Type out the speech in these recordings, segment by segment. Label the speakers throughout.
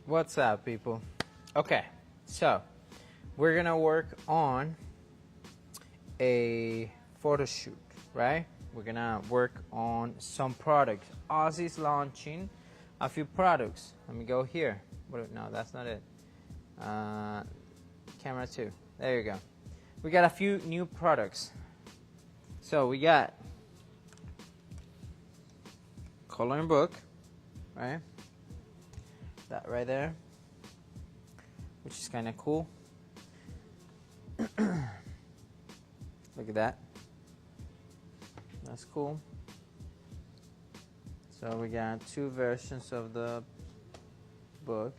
Speaker 1: What's up, people? Okay, so we're gonna work on a photo shoot, right? We're gonna work on some products. Ozzy's launching a few products. Let me go here. No, that's not it. Camera 2. There you go. We got a few new products. So we got coloring book, right? That right there, which is kind of cool. Look at that. That's cool. So we got two versions of the book.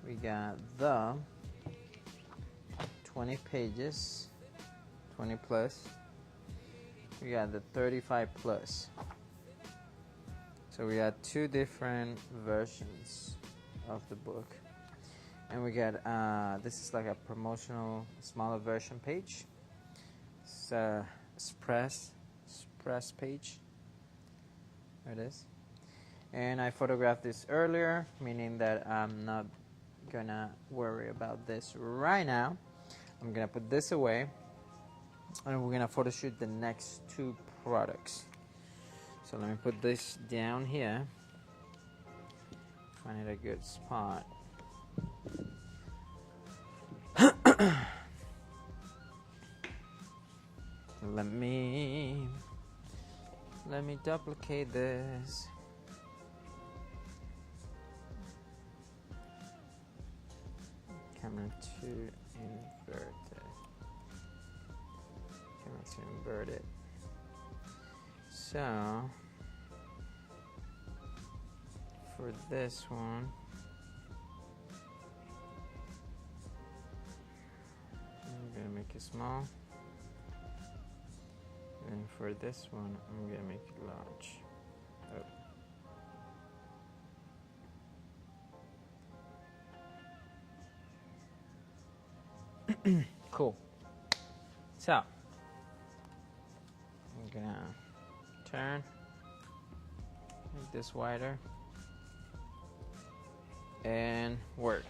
Speaker 1: We got the 20 pages, 20 plus. We got the 35 plus. So we got two different versions of the book. And we got, this is like a promotional smaller version page. It's a express page. There it is. And I photographed this earlier, meaning that I'm not gonna worry about this right now. I'm gonna put this away, and we're gonna photo shoot the next two products. So let me put this down here. Find it a good spot. Let me duplicate this. Camera 2 inverted. Camera 2 inverted. So for this one, I'm gonna make it small, and for this one, I'm gonna make it large. Oh. Cool. So I'm gonna turn, make this wider, and work.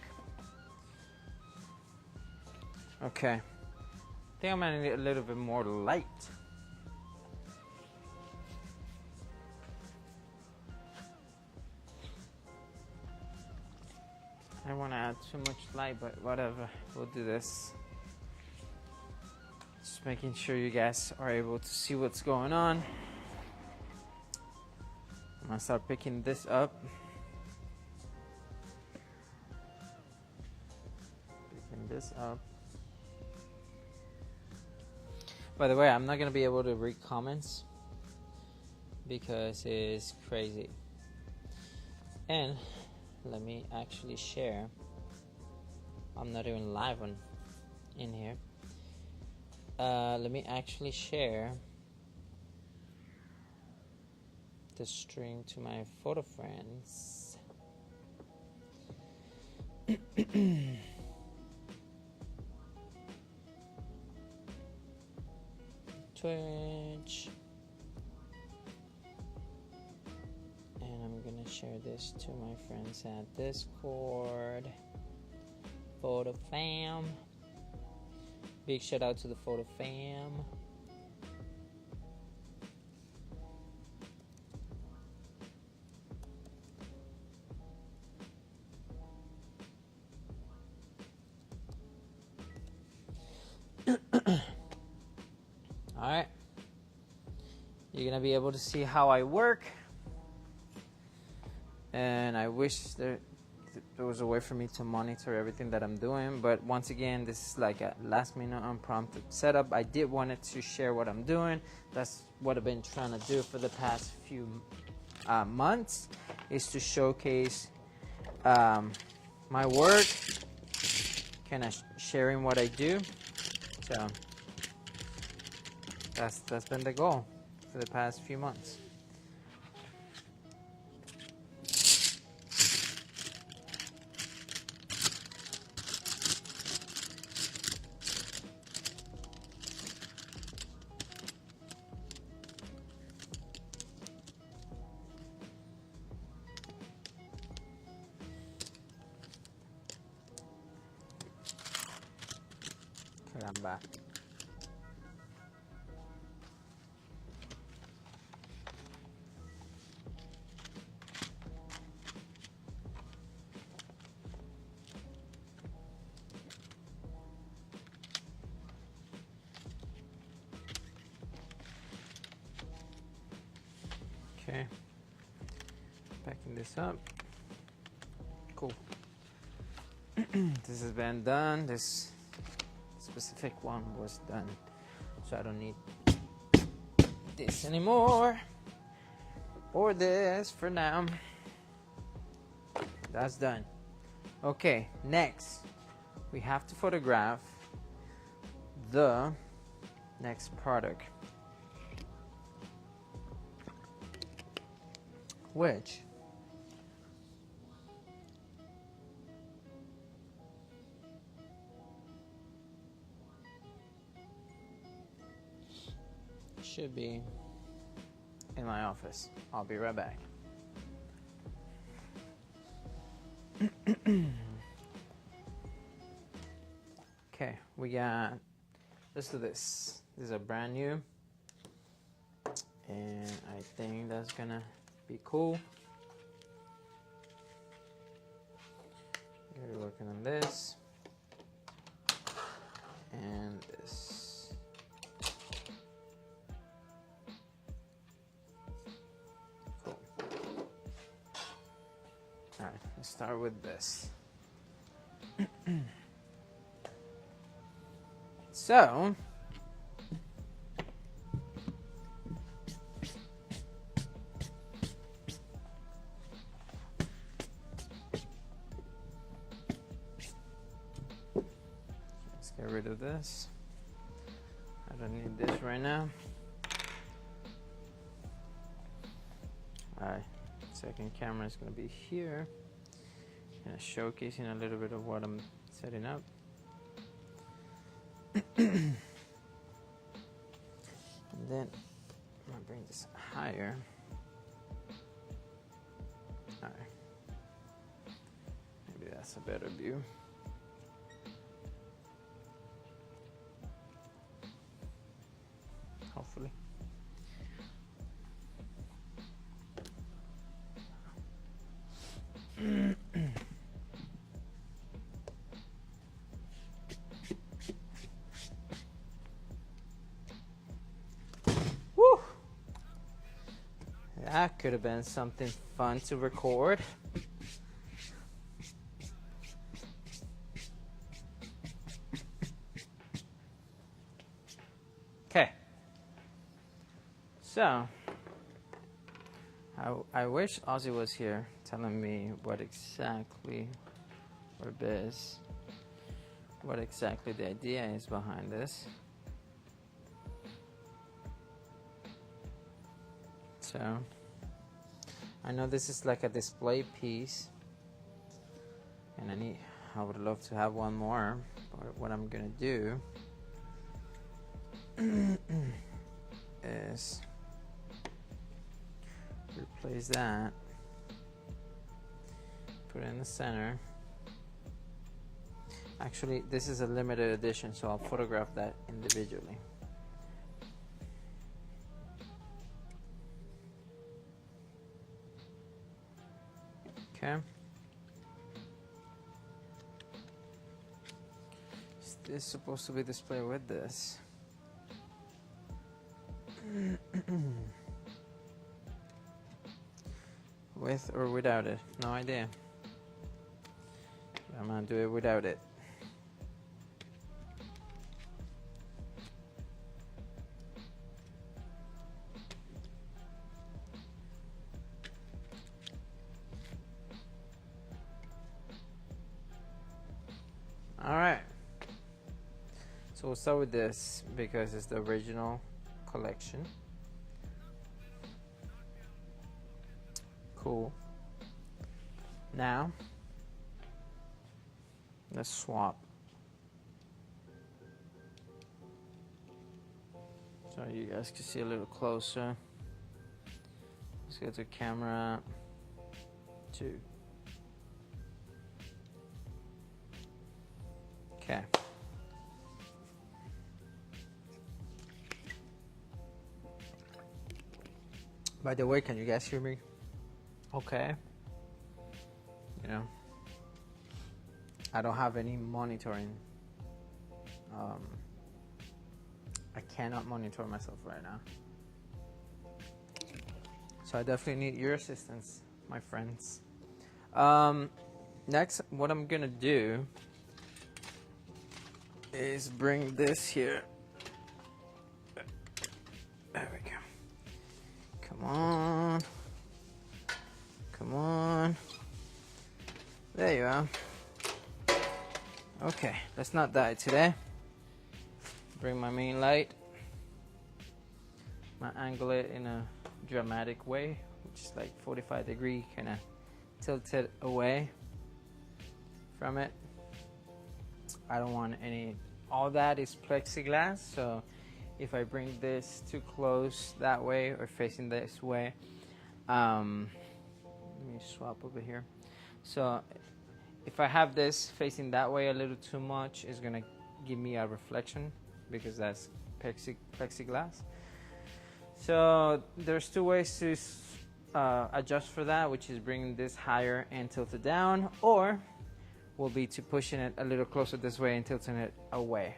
Speaker 1: Okay, I think I'm gonna need a little bit more light. I don't want to add too much light, but whatever, we'll do this. Just making sure you guys are able to see what's going on. I'm gonna start picking this up. Picking this up. By the way, I'm not gonna be able to read comments because it's crazy. And let me actually share. I'm not even live in here. Let me actually share the stream to my photo friends. Twitch. And I'm gonna share this to my friends at Discord. Photo fam. Big shout out to the photo fam. Alright. You're gonna be able to see how I work. And I wish there was a way for me to monitor everything that I'm doing, but once again, this is like a last minute unprompted setup. I did wanted to share what I'm doing. That's what I've been trying to do for the past few months, is to showcase my work, kind of sharing what I do. So that's been the goal for the past few months. come back. Okay, backing this up. Cool. This has been done. This specific one was done, so I don't need this anymore, or this for now. That's done. Okay, next we have to photograph the next product, which should be in my office. I'll be right back. Okay, we got, let's do this. These are brand new, and I think that's gonna be cool. We're working on this and this. Cool. All right, let's start with this. So, let's get rid of this. I don't need this right now. Alright, second camera is going to be here. Showcasing a little bit of what I'm setting up. And then I'm gonna bring this higher. All right, maybe that's a better view. Hopefully. That could have been something fun to record. Okay. So, I wish Ozzy was here telling me what exactly, or Biz, what exactly the idea is behind this. So, I know this is like a display piece, and I would love to have one more, but what I'm gonna do is replace that, put it in the center. Actually, this is a limited edition, so I'll photograph that individually. Okay. Is this supposed to be displayed with this? With or without it? No idea. I'm gonna do it without it. Alright, so we'll start with this because it's the original collection. Cool. Now, let's swap. So you guys can see a little closer. Let's go to camera 2. Okay. By the way, can you guys hear me? Okay. You know, I don't have any monitoring. I cannot monitor myself right now. So I definitely need your assistance, my friends. Next, what I'm gonna do is bring this here. There we go. Come on. Come on. There you are. Okay, let's not die today. Bring my main light. I angle it in a dramatic way, which is like 45-degree, kind of tilted away from it. I don't want any, all that is plexiglass, so if I bring this too close that way or facing this way, let me swap over here. So if I have this facing that way a little too much, it's gonna give me a reflection because that's plexiglass. So there's two ways to adjust for that, which is bringing this higher and tilted down, or will be to pushing it a little closer this way and tilting it away.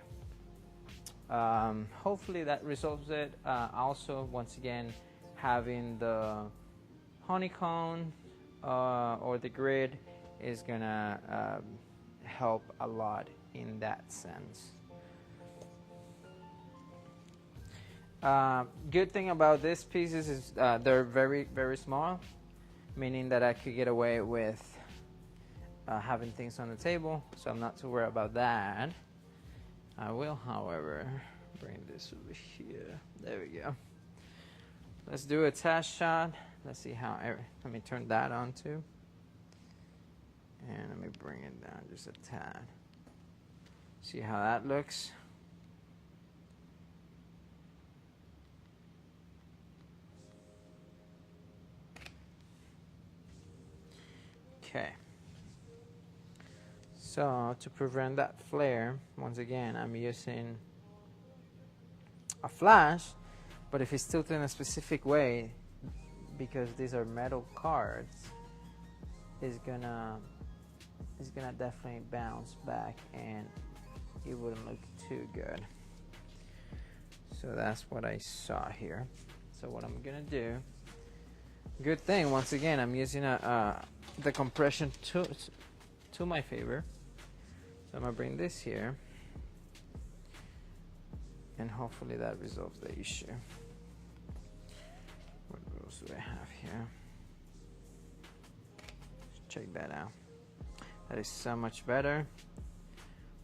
Speaker 1: Hopefully that resolves it. Also, once again, having the honeycomb or the grid is gonna help a lot in that sense. Good thing about these pieces is they're very, very small, meaning that I could get away with having things on the table, so I'm not too worried about that. I will, however, bring this over here. There we go. Let's do a test shot. Let's see how, let me turn that on too. And let me bring it down just a tad. See how that looks. Okay. So to prevent that flare, once again, I'm using a flash, but if it's tilted in a specific way, because these are metal cards, it's gonna definitely bounce back and it wouldn't look too good. So that's what I saw here. So what I'm gonna do, good thing, once again, I'm using the compression to my favor. So I'm gonna bring this here, and hopefully that resolves the issue. What else do I have here? Let's check that out. That is so much better.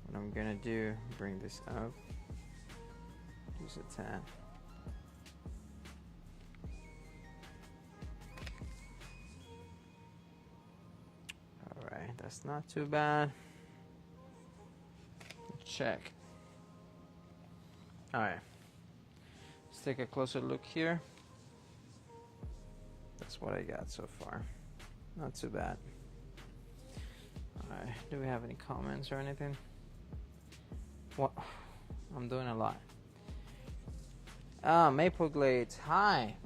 Speaker 1: What I'm gonna do, bring this up just a tad. Alright, that's not too bad. Check. Alright, let's take a closer look here. That's what I got so far. Not too bad. Alright, do we have any comments or anything? What? I'm doing a lot. Maple Glades, hi.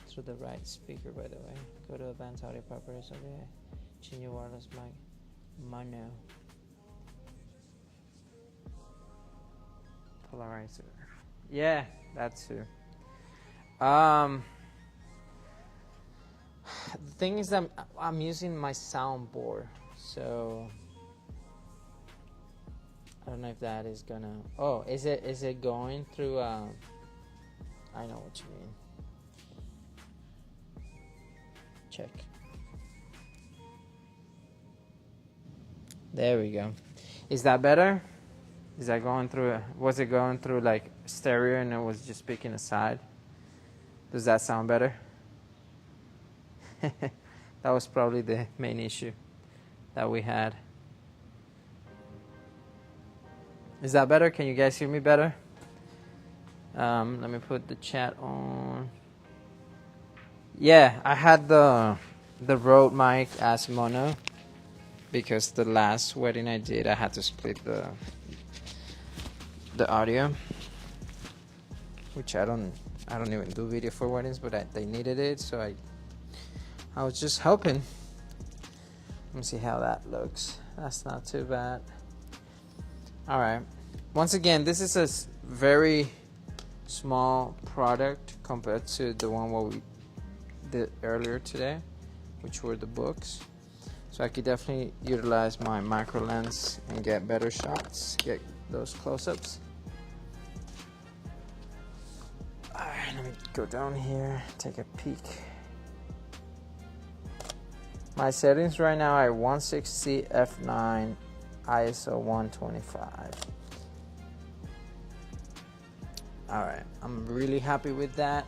Speaker 1: Through the right speaker, by the way. Go to advanced audio properties. Okay. Change your wireless mic. Mono. Polarizer. Yeah, that too. The thing is that I'm using my soundboard, so I don't know if that is gonna. Oh, is it going through? I know what you mean. Check. There we go. Is that better? Is that going through? Was it going through like stereo and it was just picking a side? Does that sound better? That was probably the main issue that we had. Is that better? Can you guys hear me better? Let me put the chat on. Yeah, I had the Rode mic as mono because the last wedding I did, I had to split the audio. which I don't even do video for weddings, but they needed it, so I was just helping. Let me see how that looks. That's not too bad. All right. Once again, this is a very small product compared to the one what we did earlier today, which were the books. So I could definitely utilize my micro lens and get better shots, get those close-ups. All right, let me go down here, take a peek. My settings right now are 160 f9 ISO 125. All right, I'm really happy with that.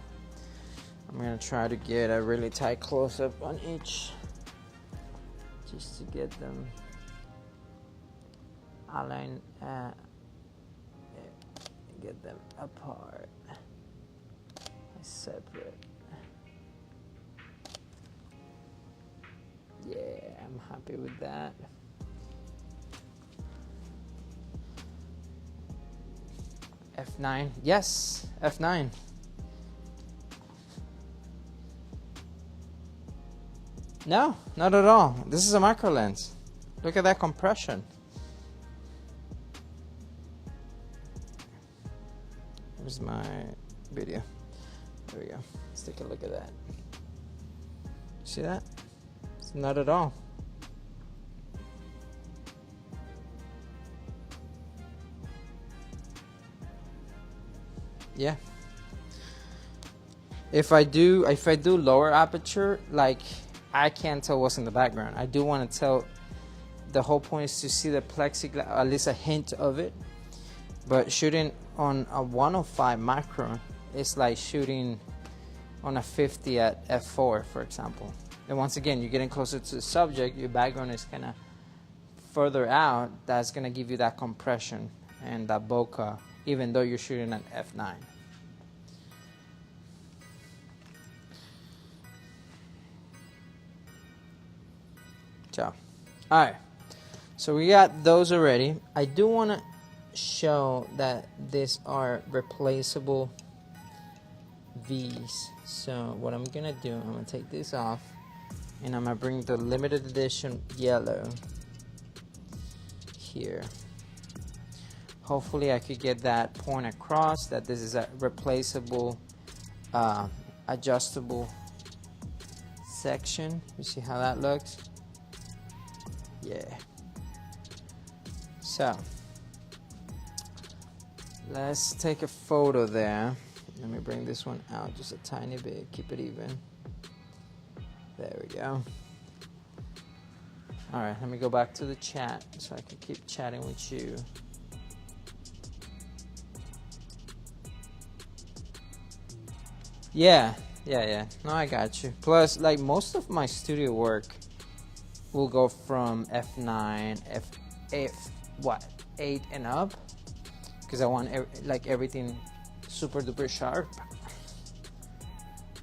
Speaker 1: I'm gonna try to get a really tight close-up on each, just to get them aligned, get them apart, separate. Yeah, I'm happy with that. F9, yes, F9. No, not at all. This is a macro lens. Look at that compression. Here's my video. There we go. Let's take a look at that. See that? It's not at all. Yeah. If I do lower aperture, like, I can't tell what's in the background. I do want to tell. The whole point is to see the plexiglass, at least a hint of it. But shooting on a 105 macro, it's like shooting on a 50 at f4, for example. And once again, you're getting closer to the subject. Your background is kind of further out. That's gonna give you that compression and that bokeh, even though you're shooting at f9. So, all right. So we got those already. I do want to show that these are replaceable V's. So what I'm gonna do, I'm gonna take this off, and I'm gonna bring the limited edition yellow here. Hopefully I could get that point across that this is a replaceable, adjustable section. You see how that looks? Yeah. So let's take a photo there. Let me bring this one out just a tiny bit, keep it even. There we go. All right, let me go back to the chat so I can keep chatting with you. Yeah. No, I got you. Plus, like, most of my studio work will go from f9, f8 and up, because I want like everything super duper sharp.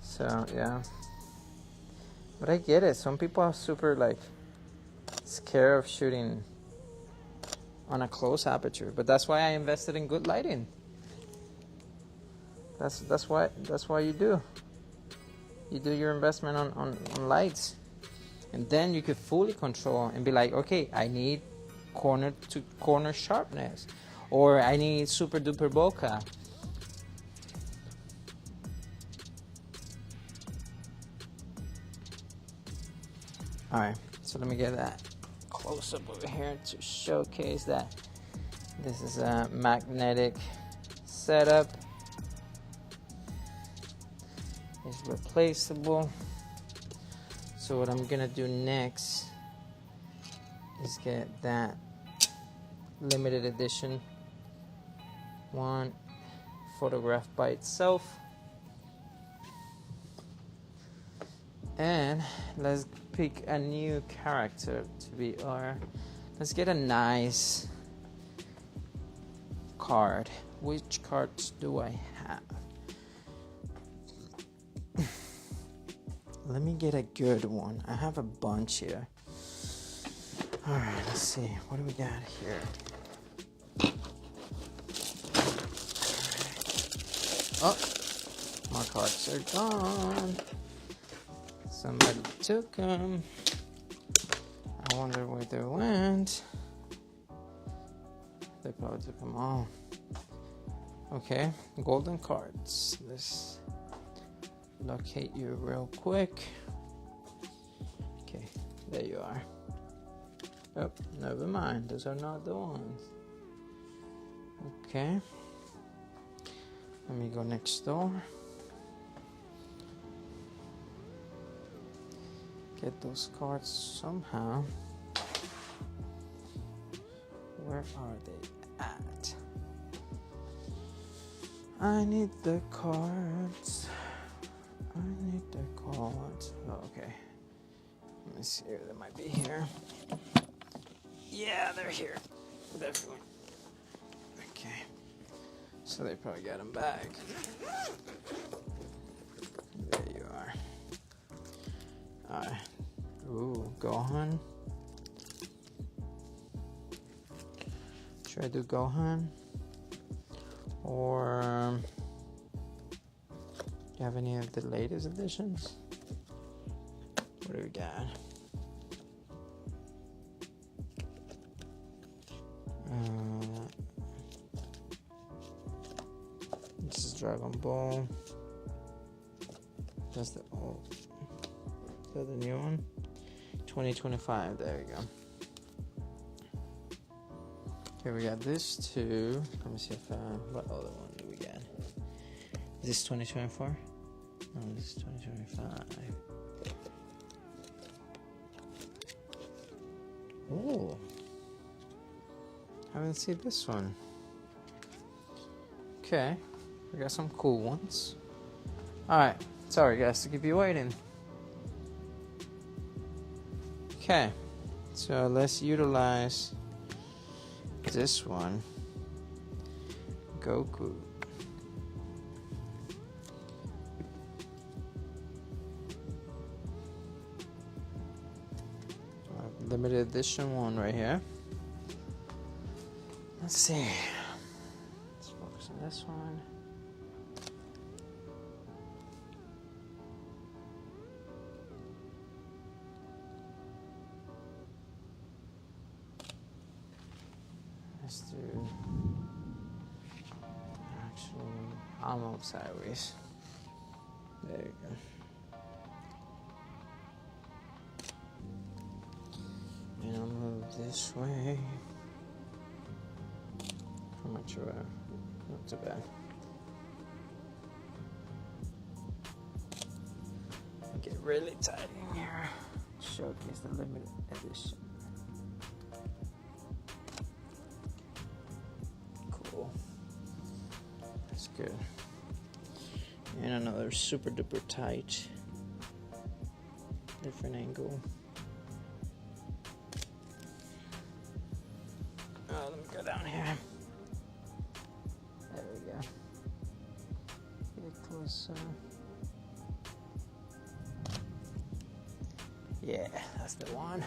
Speaker 1: So yeah, but I get it. Some people are super like scared of shooting on a close aperture, but that's why I invested in good lighting. That's why you do your investment on lights, and then you could fully control and be like, okay, I need corner to corner sharpness, or I need super duper bokeh. Alright, so let me get that close up over here to showcase that this is a magnetic setup. It's replaceable. So what I'm gonna do next is get that limited edition one photographed by itself, and let's pick a new character to be our, let's get a nice card. Which cards do I have? Let me get a good one. I have a bunch here. All right, let's see. What do we got here? Oh, my cards are gone. Somebody took them. I wonder where they went. They probably took them all. Okay, golden cards. Let's locate you real quick. Okay, there you are. Oh, never mind. Those are not the ones. Okay. Let me go next door. Get those cards somehow. Where are they at? I need the cards. I need the cards. Oh, okay. Let me see. They might be here. Yeah, they're here. Definitely. Okay. So they probably got them back. There you are. Alright. Ooh, Gohan. Should I do Gohan? Or do you have any of the latest editions? What do we got? This is Dragon Ball. That's the old. Is that the new one? 2025. There we go. Here we got this too. Let me see if what other one do we get? Is this 2024? No, this is 2025. Oh, haven't seen this one. Okay, we got some cool ones. Alright, sorry guys to keep you waiting. Okay, so let's utilize this one. Goku. Limited edition one right here. Let's see. Let's focus on this one. Let's do. Actually, I'm up sideways. There you go. And I'll move this way. How much are we? Not too bad. Get really tight in here. Showcase the limited edition. Cool. That's good. And another super duper tight. Different angle. Oh, let me go down here. There we go. Get closer. Yeah, that's the one.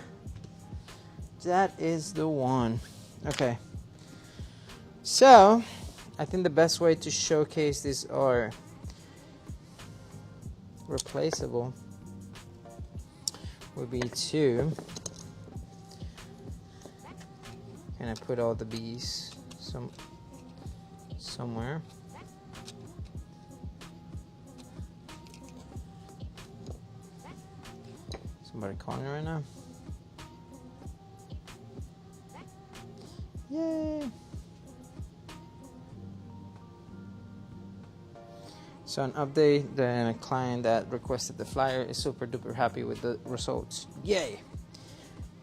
Speaker 1: That is the one. Okay. So, I think the best way to showcase these are replaceable would be to kind of put all the bees somewhere. Somebody calling right now? Yay! So an update, then a client that requested the flyer is super duper happy with the results. Yay!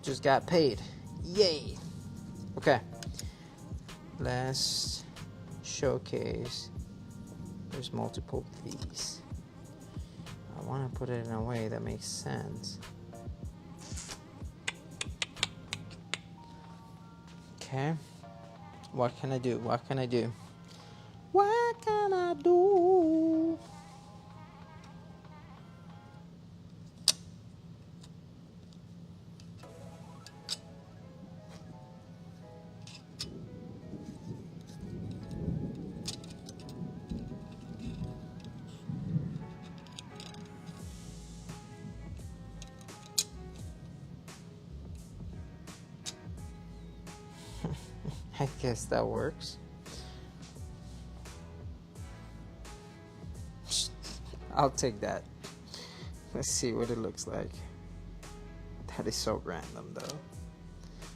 Speaker 1: Just got paid. Yay! Okay. Let's showcase. There's multiple bees. I want to put it in a way that makes sense. Okay. What can I do? What can I do? What can I do? I guess that works. I'll take that. Let's see what it looks like. That is so random though.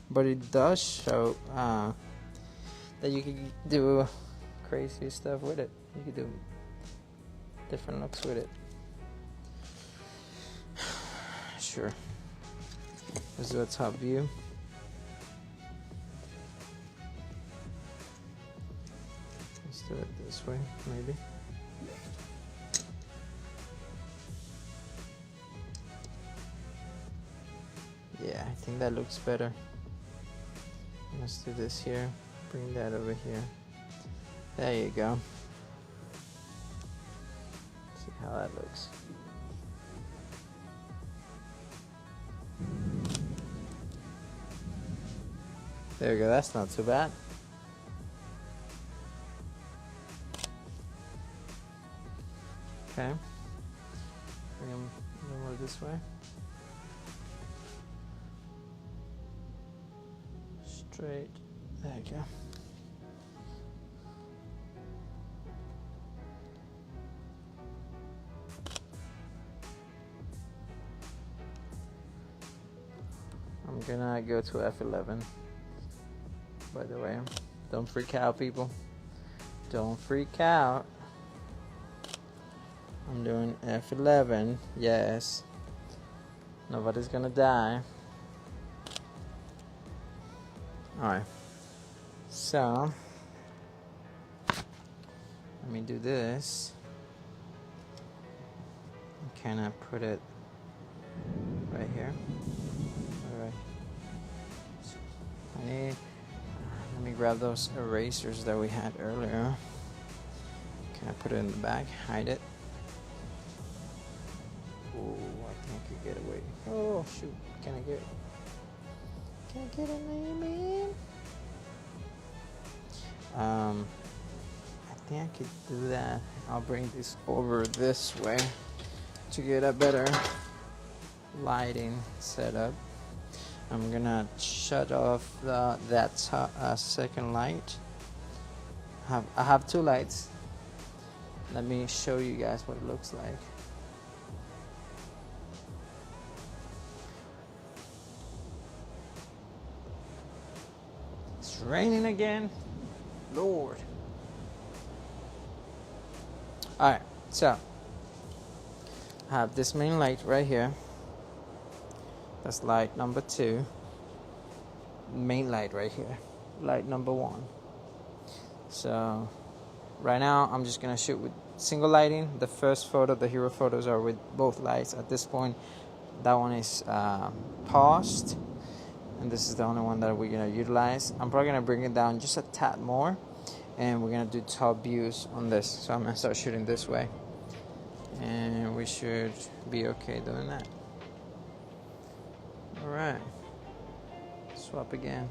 Speaker 1: But it does show that you can do crazy stuff with it. You can do different looks with it. Sure. Let's do a top view. Let's do it this way, maybe. Yeah, I think that looks better. Let's do this here. Bring that over here. There you go. See how that looks. There we go. That's not too bad. Okay. Bring them a little more this way. Straight. There you go. I'm gonna go to F11. By the way, don't freak out, people. Don't freak out. I'm doing F11. Yes. Nobody's gonna die. Alright. So, let me do this. Can I put it right here? Alright. Let me grab those erasers that we had earlier. Can I put it in the back? Hide it. Oh, I think I could get away. Oh shoot! Can I get it, man? I think I could do that. I'll bring this over this way to get a better lighting setup. I'm gonna shut off that second light. I have two lights. Let me show you guys what it looks like. It's raining again. Lord. Alright, so I have this main light right here. That's light number 2. Main light right here. Light number 1. So right now I'm just gonna shoot with single lighting. The first photo, the hero photos, are with both lights. At this point, that one is paused, and this is the only one that we're gonna utilize. I'm probably gonna bring it down just a tad more, and we're gonna do top views on this. So I'm gonna start shooting this way, and we should be okay doing that. Alright, swap again.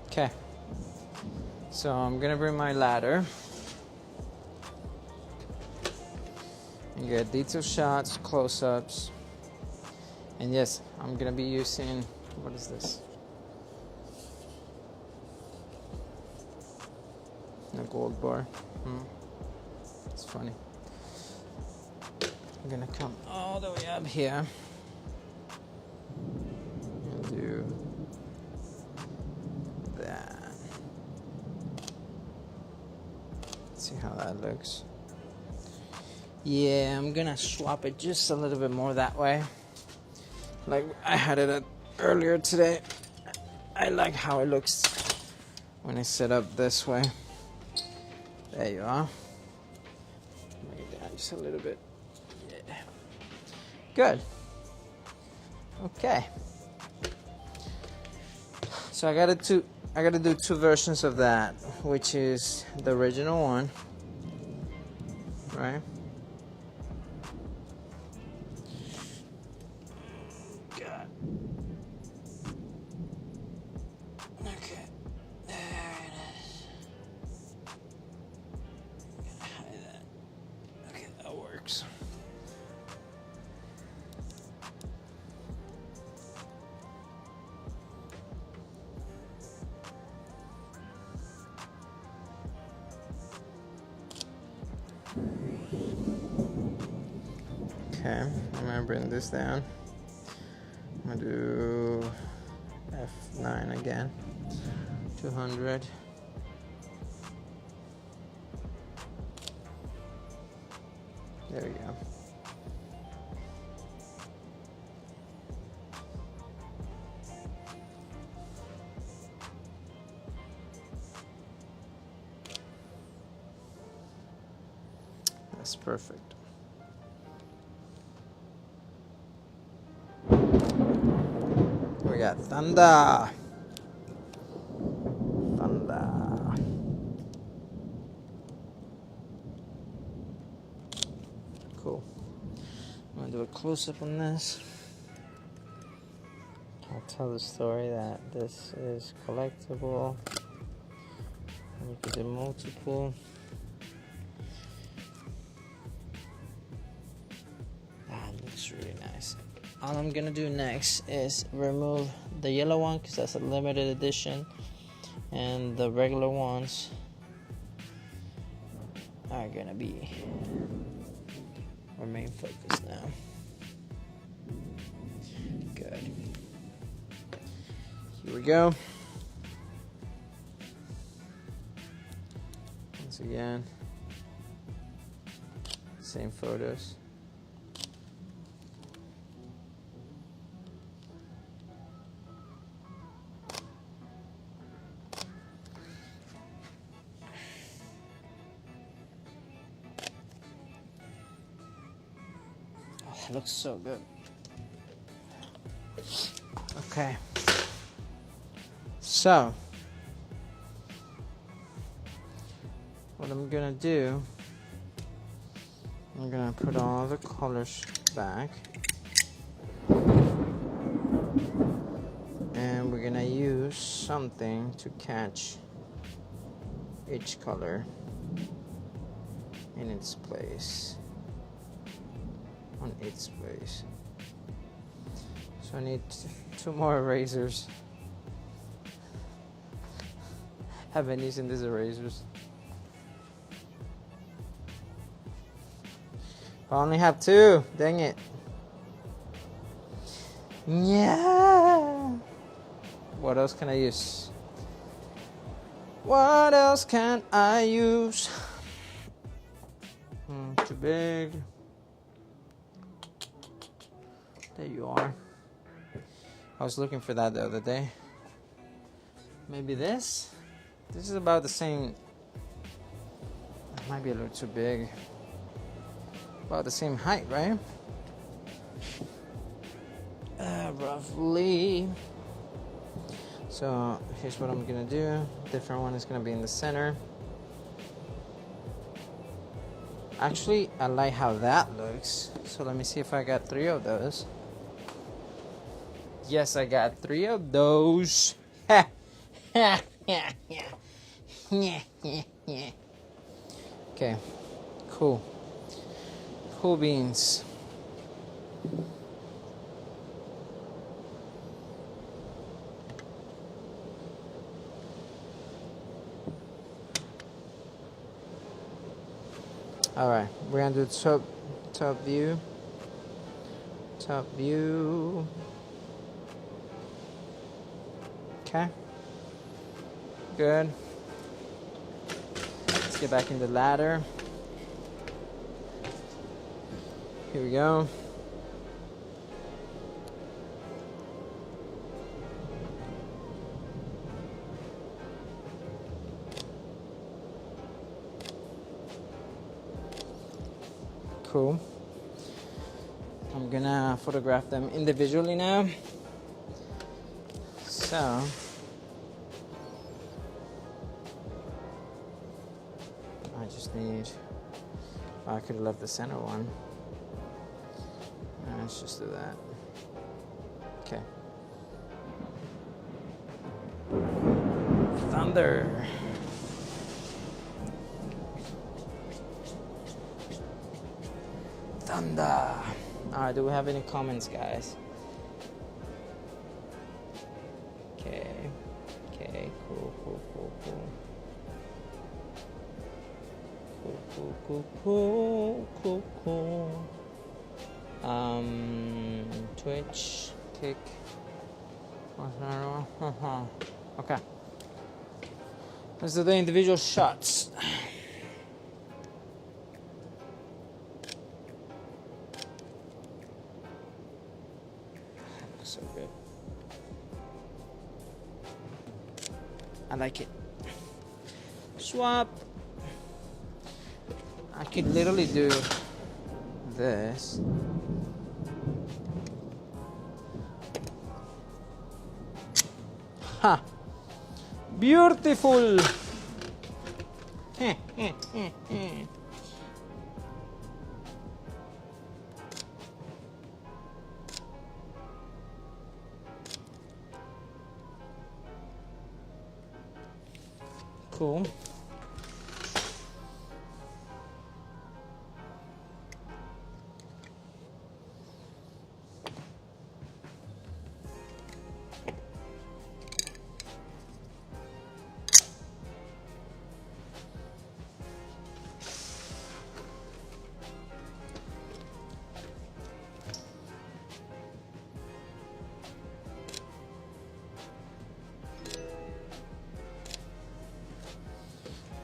Speaker 1: Okay, so I'm gonna bring my ladder and get detail shots, close-ups, and yes, I'm gonna be using, what is this? A gold bar. It's funny. I'm gonna come all the way up here and do that. Let's see how that looks. Yeah, I'm gonna swap it just a little bit more that way. Like I had it earlier today. I like how it looks when it's set up this way. There you are. Bring it down just a little bit. Yeah. Good. Okay. So I gotta do two versions of that, which is the original one, right? God. Okay. There it is. Hide that. Okay, that works. Okay, I'm gonna bring this down. I'm gonna do F9 again. 200. There we go. That's perfect. We got thunder. Thunder. Cool. I'm gonna do a close-up on this. I'll tell the story that this is collectible. And you can do multiple. That looks really nice. All I'm gonna do next is remove the yellow one because that's a limited edition, and the regular ones are gonna be our main focus now. Good. Here we go. Once again, same photos. It looks so good. Okay. So, what I'm gonna do, I'm gonna put all the colors back. And we're gonna use something to catch each color in its place. On its place. So I need 2 more erasers. Have been using these erasers. I only have 2. Dang it. Yeah. What else can I use? What else can I use? Too big. There you are. I was looking for that the other day. Maybe this? This is about the same. It might be a little too big. About the same height, right? Roughly. So here's what I'm gonna do. Different one is gonna be in the center. Actually, I like how that looks. So let me see if I got 3 of those. Yes, I got 3 of those. Okay, cool. Cool beans. All right, we're gonna do top view. Top view. Okay. Good. Let's get back in the ladder. Here we go. Cool. I'm gonna photograph them individually now. So I just need, I could have left the center one. Let's just do that. Okay. Thunder. Thunder. Alright, do we have any comments, guys? Okay. Okay, cool. Cool. Twitch, kick. Okay. Let's do the individual shots. So good. I like it. Swap. I could literally do this. Ha! Beautiful! Cool.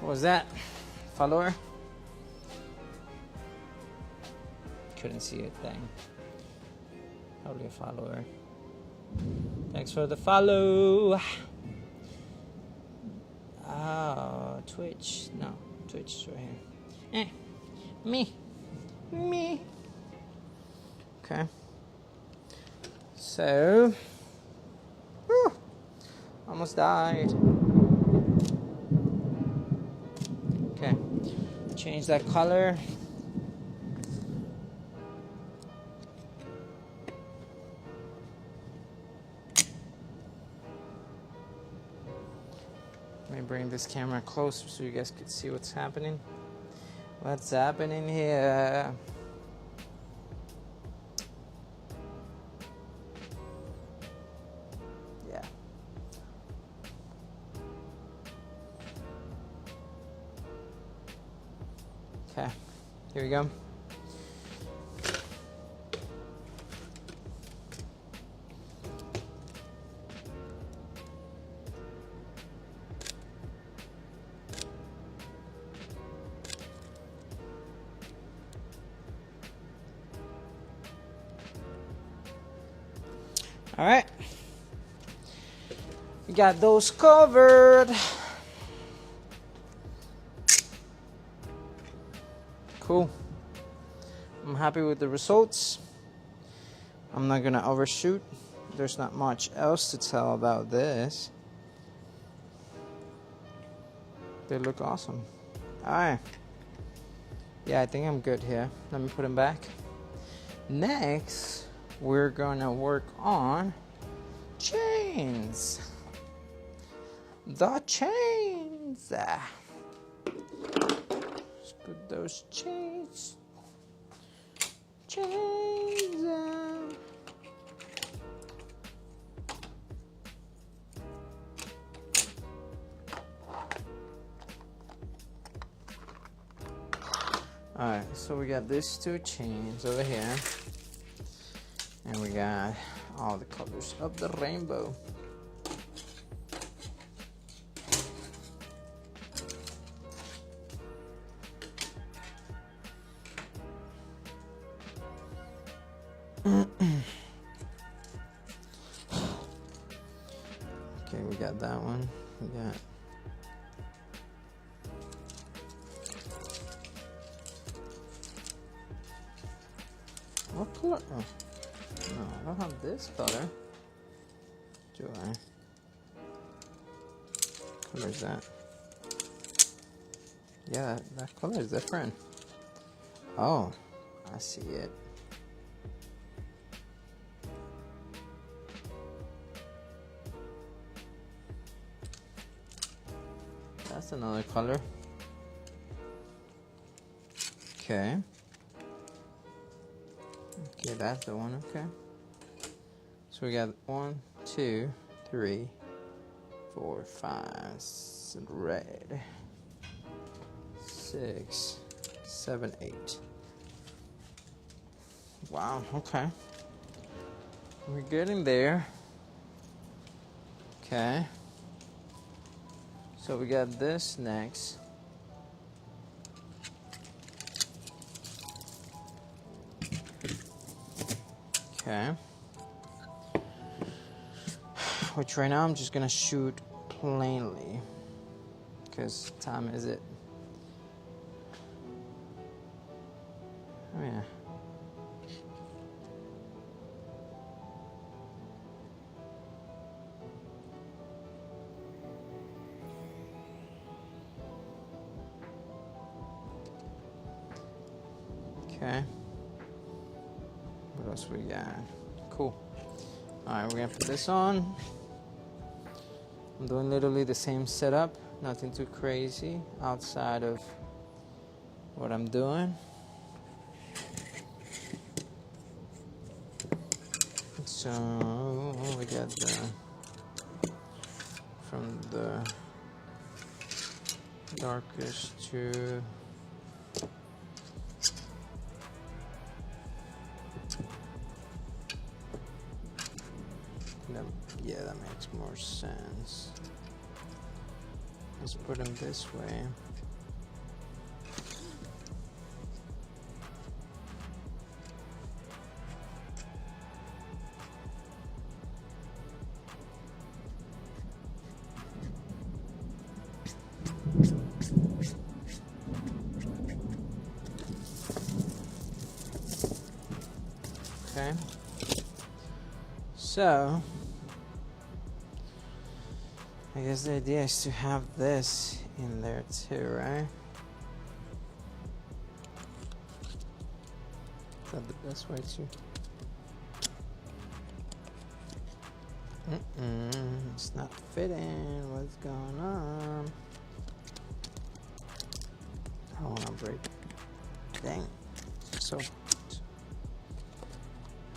Speaker 1: What was that? Follower? Couldn't see it, dang. Probably a follower. Thanks for the follow. Oh, Twitch. No, Twitch is right here. Me. Okay. So, whew, almost died. Okay, change that color. Let me bring this camera closer so you guys can see what's happening. What's happening here? Yeah. Okay, here we go. All right, we got those covered. Cool. I'm happy with the results. I'm not gonna overshoot. There's not much else to tell about this. They look awesome. All right. Yeah, I think I'm good here. Let me put them back. Next, we're gonna work on chains. The chains. Let's put those chains. Alright, so we got these two chains over here. And we got all the colors of the rainbow. Okay, we got that one. We got what color? Oh, no, I don't have this color. Do I? What color is that? Yeah, that color is different. Oh, I see it. That's another color. Okay. Okay, that's the one. Okay. So we got 1, 2, 3, 4, 5. Red. 6, 7, 8. Wow, okay. We're getting there. Okay. So we got this next. Okay. Which right now I'm just gonna shoot plainly. Because time is it. Oh yeah. Okay. What else we got? Cool. Alright, we're gonna put this on. I'm doing literally the same setup. Nothing too crazy outside of what I'm doing. So we got from the darkest to yeah, that makes more sense. Let's put them this way. Okay. So I guess the idea is to have this in there too, right? Is that the best way to? It's not fitting. What's going on? I don't want to break. Dang. So I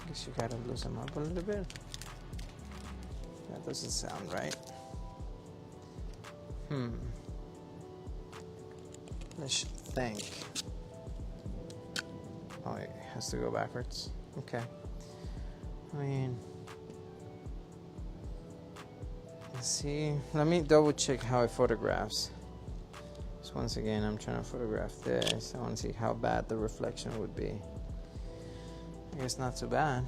Speaker 1: guess you gotta loosen them up a little bit. That doesn't sound right. Let's think. Oh, it has to go backwards. Okay. I mean, let's see. Let me double check how it photographs. So once again, I'm trying to photograph this. I want to see how bad the reflection would be. I guess not too bad.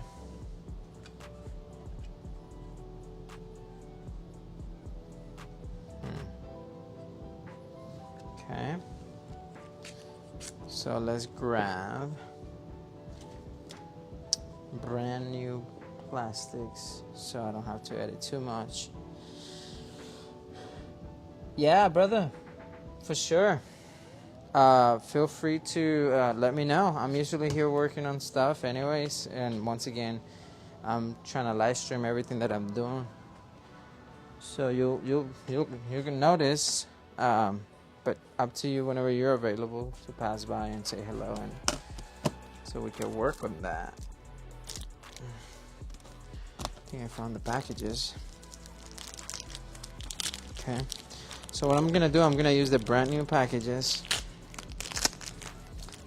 Speaker 1: Okay. So let's grab brand new plastics so I don't have to edit too much. Yeah, brother, for sure. Feel free to let me know. I'm usually here working on stuff anyways, and once again, I'm trying to live stream everything that I'm doing, so you can notice. But up to you whenever you're available to pass by and say hello, and so we can work on that. I think I found the packages. Okay, so what I'm gonna do, I'm gonna use the brand new packages.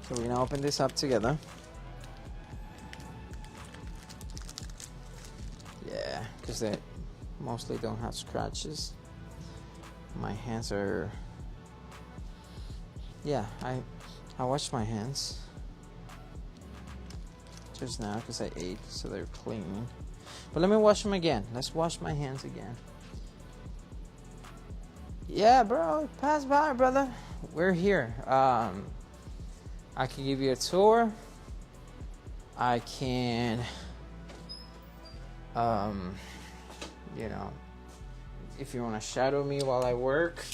Speaker 1: So we're gonna open this up together. Yeah, because they mostly don't have scratches. My hands are. Yeah, I washed my hands just now because I ate, so they're clean. But let me wash them again. Let's wash my hands again. Yeah, bro, pass by, brother. We're here. I can give you a tour. I can, you know, if you want to shadow me while I work.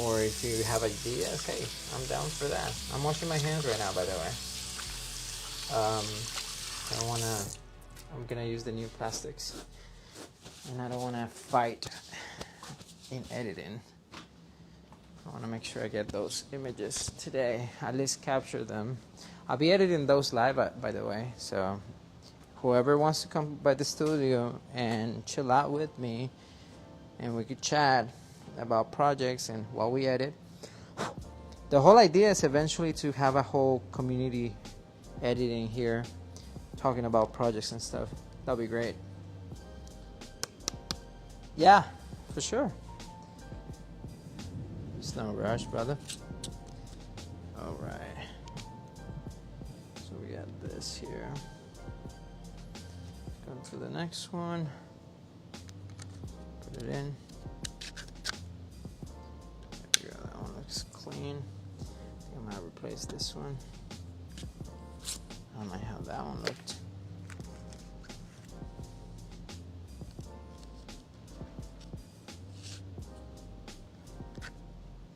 Speaker 1: Or if you have ideas, hey, I'm down for that. I'm washing my hands right now, by the way. I'm gonna use the new plastics. And I don't wanna fight in editing. I wanna make sure I get those images today, at least capture them. I'll be editing those live, by the way, so whoever wants to come by the studio and chill out with me, and we could chat about projects and what we edit. The whole idea is eventually to have a whole community editing here, talking about projects and stuff. That'll be great. Yeah, for sure. It's no rush, brother. All right. So we got this here. Go to the next one. Put it in. There we go. That one looks clean. I think I might replace this one. I don't know how that one looked.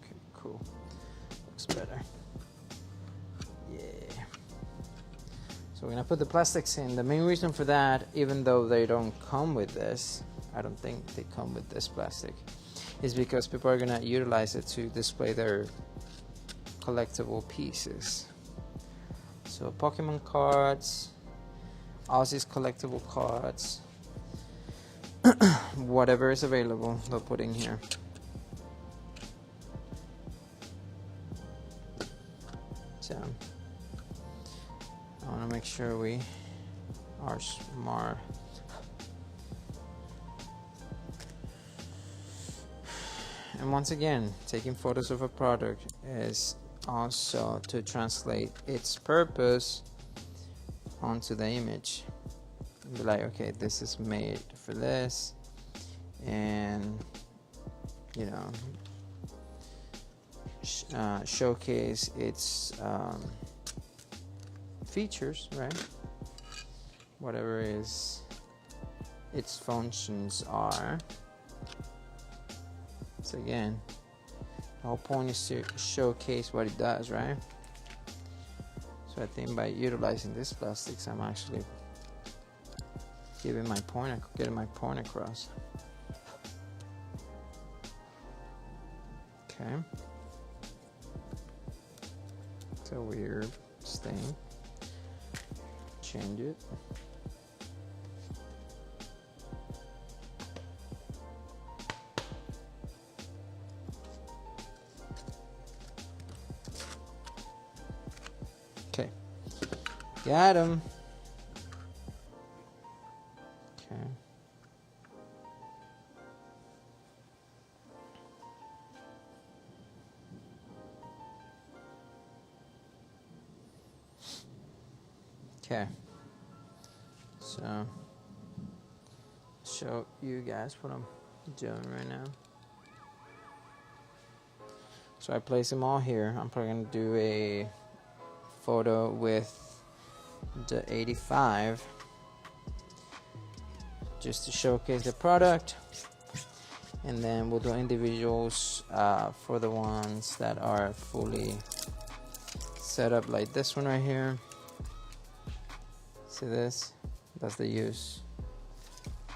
Speaker 1: Okay, cool. Looks better. Yeah. So we're gonna put the plastics in. The main reason for that, even though they don't come with this, I don't think they come with this plastic, is because people are gonna utilize it to display their collectible pieces. So Pokemon cards, Ozzy's collectible cards, whatever is available, they'll put in here. So I want to make sure we are smart. And once again, taking photos of a product is also to translate its purpose onto the image. Be like, okay, this is made for this, and you know, showcase its features, right? Whatever is its functions are. So again, the whole point is to showcase what it does, right? So I think by utilizing these plastics, I'm actually getting my point across. Okay. It's a weird stain. Change it. Okay. Got him. Okay. Okay. So, show you guys what I'm doing right now. So I place them all here. I'm probably gonna do a photo with the 85 just to showcase the product, and then we'll do individuals for the ones that are fully set up, like this one right here. See this? That's the use.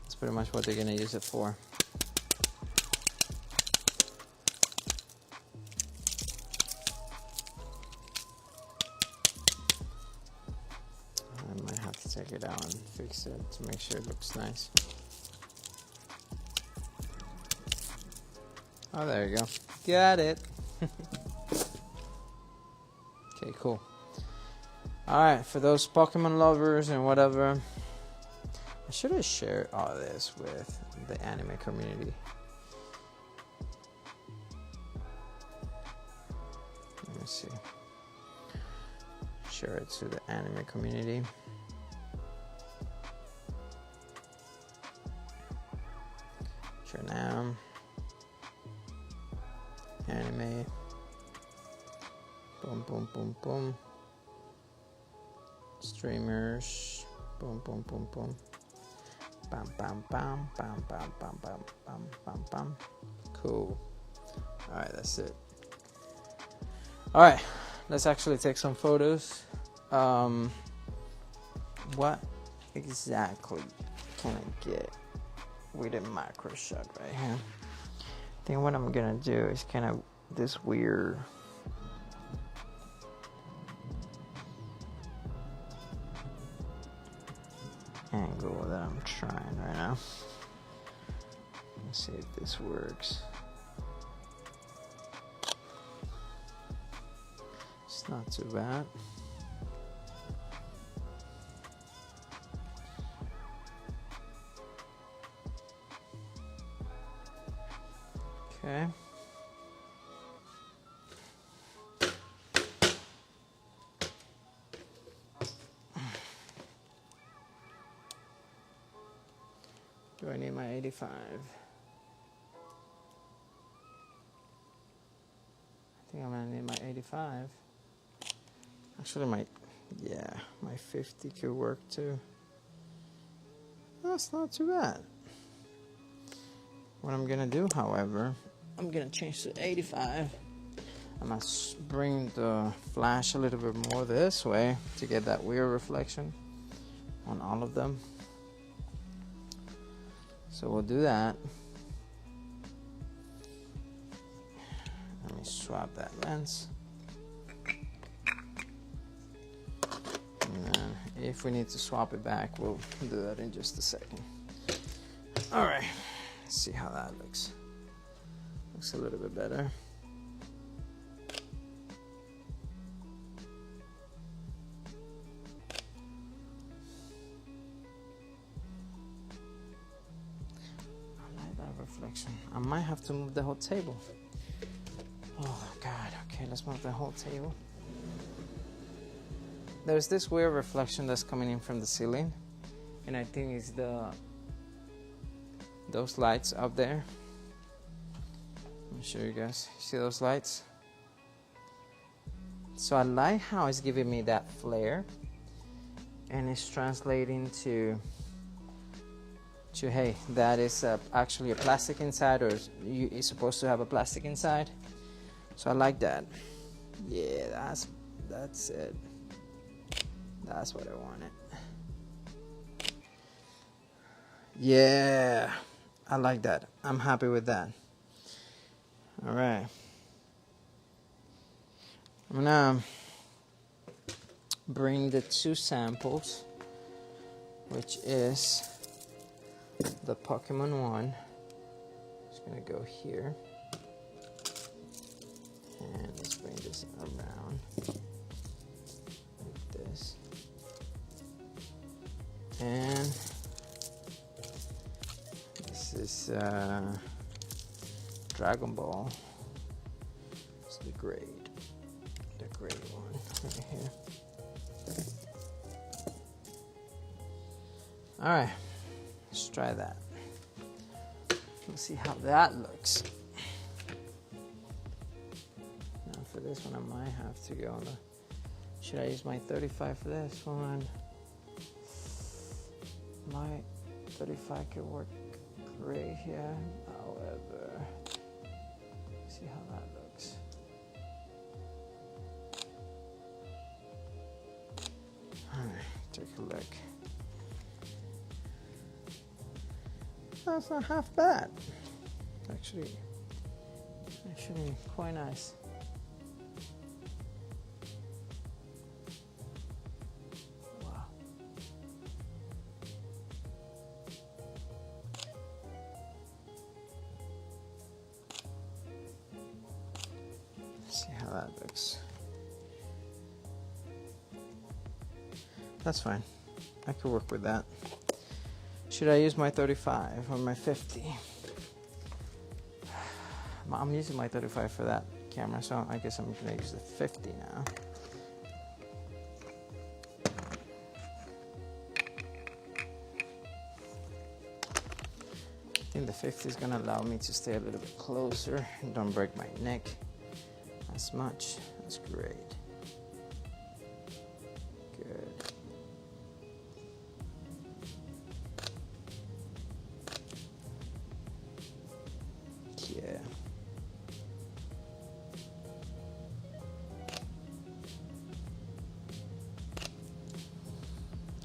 Speaker 1: That's pretty much what they're gonna use it for. I might have to take it out and fix it to make sure it looks nice. Oh, there you go. Got it. Okay, cool. Alright, for those Pokemon lovers and whatever, I should have shared all this with the anime community. Let me see. Share it to the anime community. Share now. Anime. Boom, boom, boom, boom. Streamers. Boom, boom, boom, boom. Bam, bam, bam, bam, bam, bam, bam, bam, bam, bam. Cool. Alright, that's it. Alright, let's actually take some photos. What exactly can I get with a macro shot right here? I think what I'm gonna do is kind of this weird angle that I'm trying right now. Let's see if this works. It's not too bad. Okay. Do I need my 85? I think I'm gonna need my 85. Actually, my 50 could work too. That's not too bad. What I'm gonna do, however, I'm gonna change to 85. I'm gonna bring the flash a little bit more this way to get that weird reflection on all of them. So we'll do that. Let me swap that lens. And then if we need to swap it back, we'll do that in just a second. All right, let's see how that looks. Looks a little bit better. I like that reflection. I might have to move the whole table. Oh God, okay, let's move the whole table. There's this weird reflection that's coming in from the ceiling, and I think it's those lights up there. Let me show you guys. See those lights? So I like how it's giving me that flare, and it's translating to hey, that is actually a plastic inside, or it's supposed to have a plastic inside. So I like that. Yeah, that's it. That's what I wanted. Yeah, I like that. I'm happy with that. All right. I'm gonna bring the two samples, which is the Pokemon one. Just gonna go here. And let's bring this around like this. And this is Dragon Ball. It's the grade one right here. All right, let's try that. Let's see how that looks. Now for this one, I might have to go on the. Should I use my 35 for this one? My 35 could work great here. However, see how that looks. Alright, take a look. That's not half bad. Actually quite nice. Wow. Let's see how that looks. That's fine. I could work with that. Should I use my 35 or my 50? I'm using my 35 for that camera, so I guess I'm gonna use the 50 now. I think the 50 is gonna allow me to stay a little bit closer and don't break my neck as much. That's great. Good. Yeah.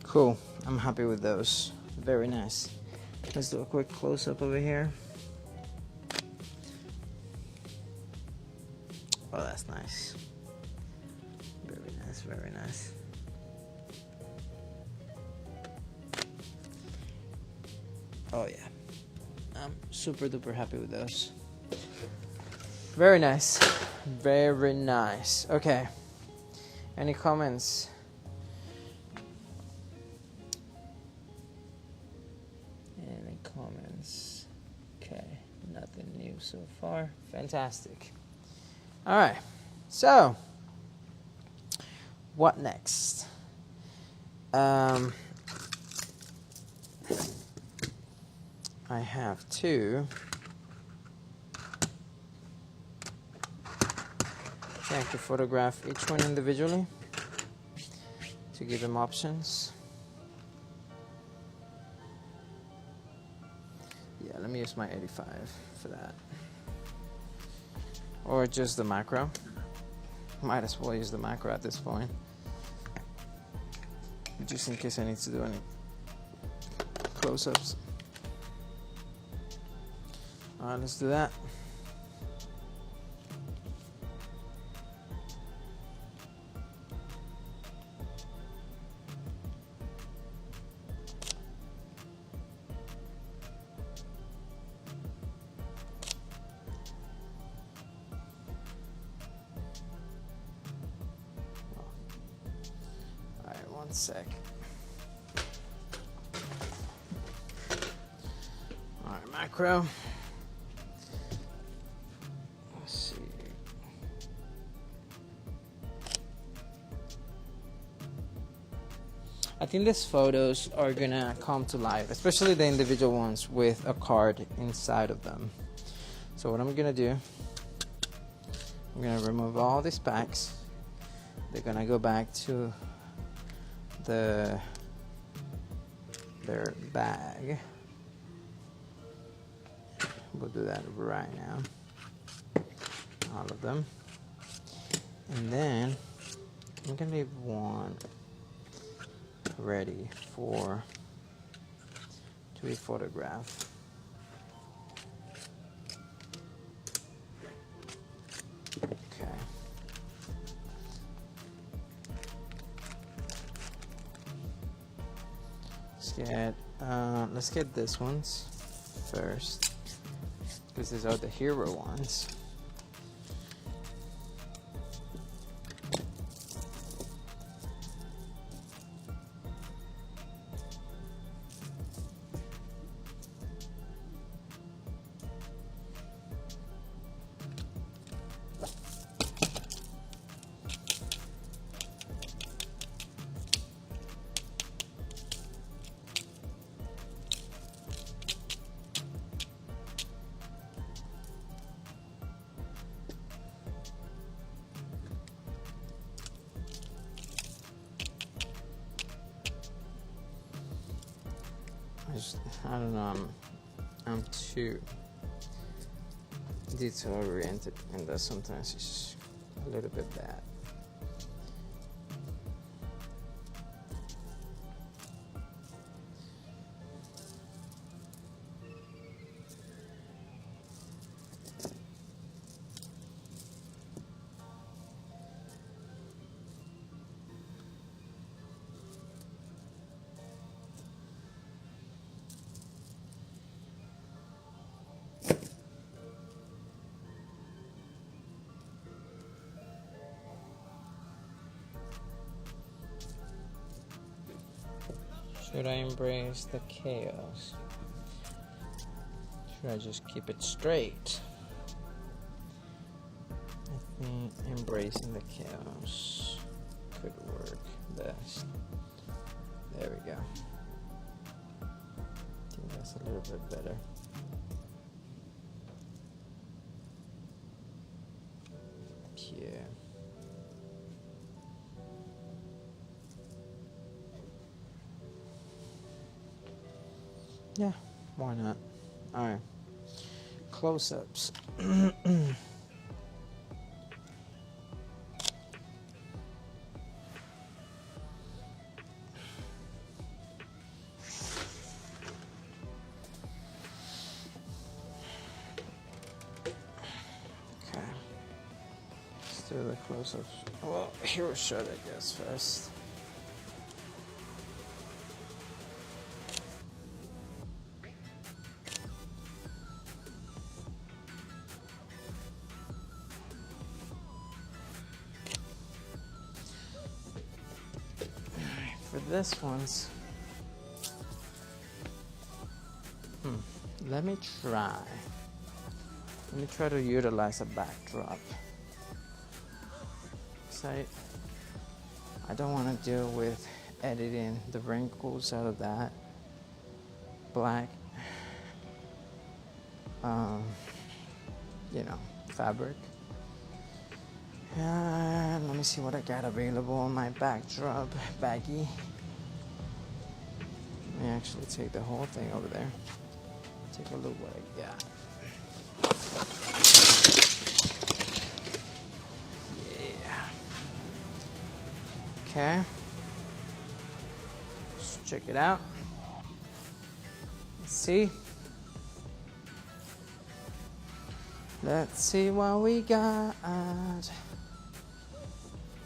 Speaker 1: Cool. I'm happy with those. Very nice. Let's do a quick close-up over here. Oh, that's nice. Very nice, very nice. Oh yeah. I'm super duper happy with those. Very nice. Very nice. Okay. Any comments? Any comments? Okay. Nothing new so far. Fantastic. All right. So, what next? I have to check to photograph each one individually to give them options. Yeah, let me use my 85 for that. Or just the macro. Might as well use the macro at this point, just in case I need to do any close-ups. Alright, let's do that. One sec. Alright, macro. Let's see. I think these photos are gonna come to life, especially the individual ones with a card inside of them. So what I'm gonna do, I'm gonna remove all these packs. They're gonna go back to their bag. We'll do that right now, all of them, and then I'm gonna leave one ready to be photographed. Okay. Let's get this ones first, because these are the hero ones. I don't know, I'm too detail oriented, and that sometimes it's a little bit bad. Should I embrace the chaos? Should I just keep it straight? I think embracing the chaos could work best. There we go. I think that's a little bit better. Yeah. Yeah, why not? Alright. Close-ups. Okay. Let's do the close-ups. Well, hero shot, I guess, first. For this one's, let me try Let me try to utilize a backdrop. So I don't want to deal with editing the wrinkles out of that black, fabric. And let me see what I got available on my backdrop baggie. Let me actually take the whole thing over there. Take a look what I got. Yeah. Okay. Let's check it out. Let's see. Let's see what we got.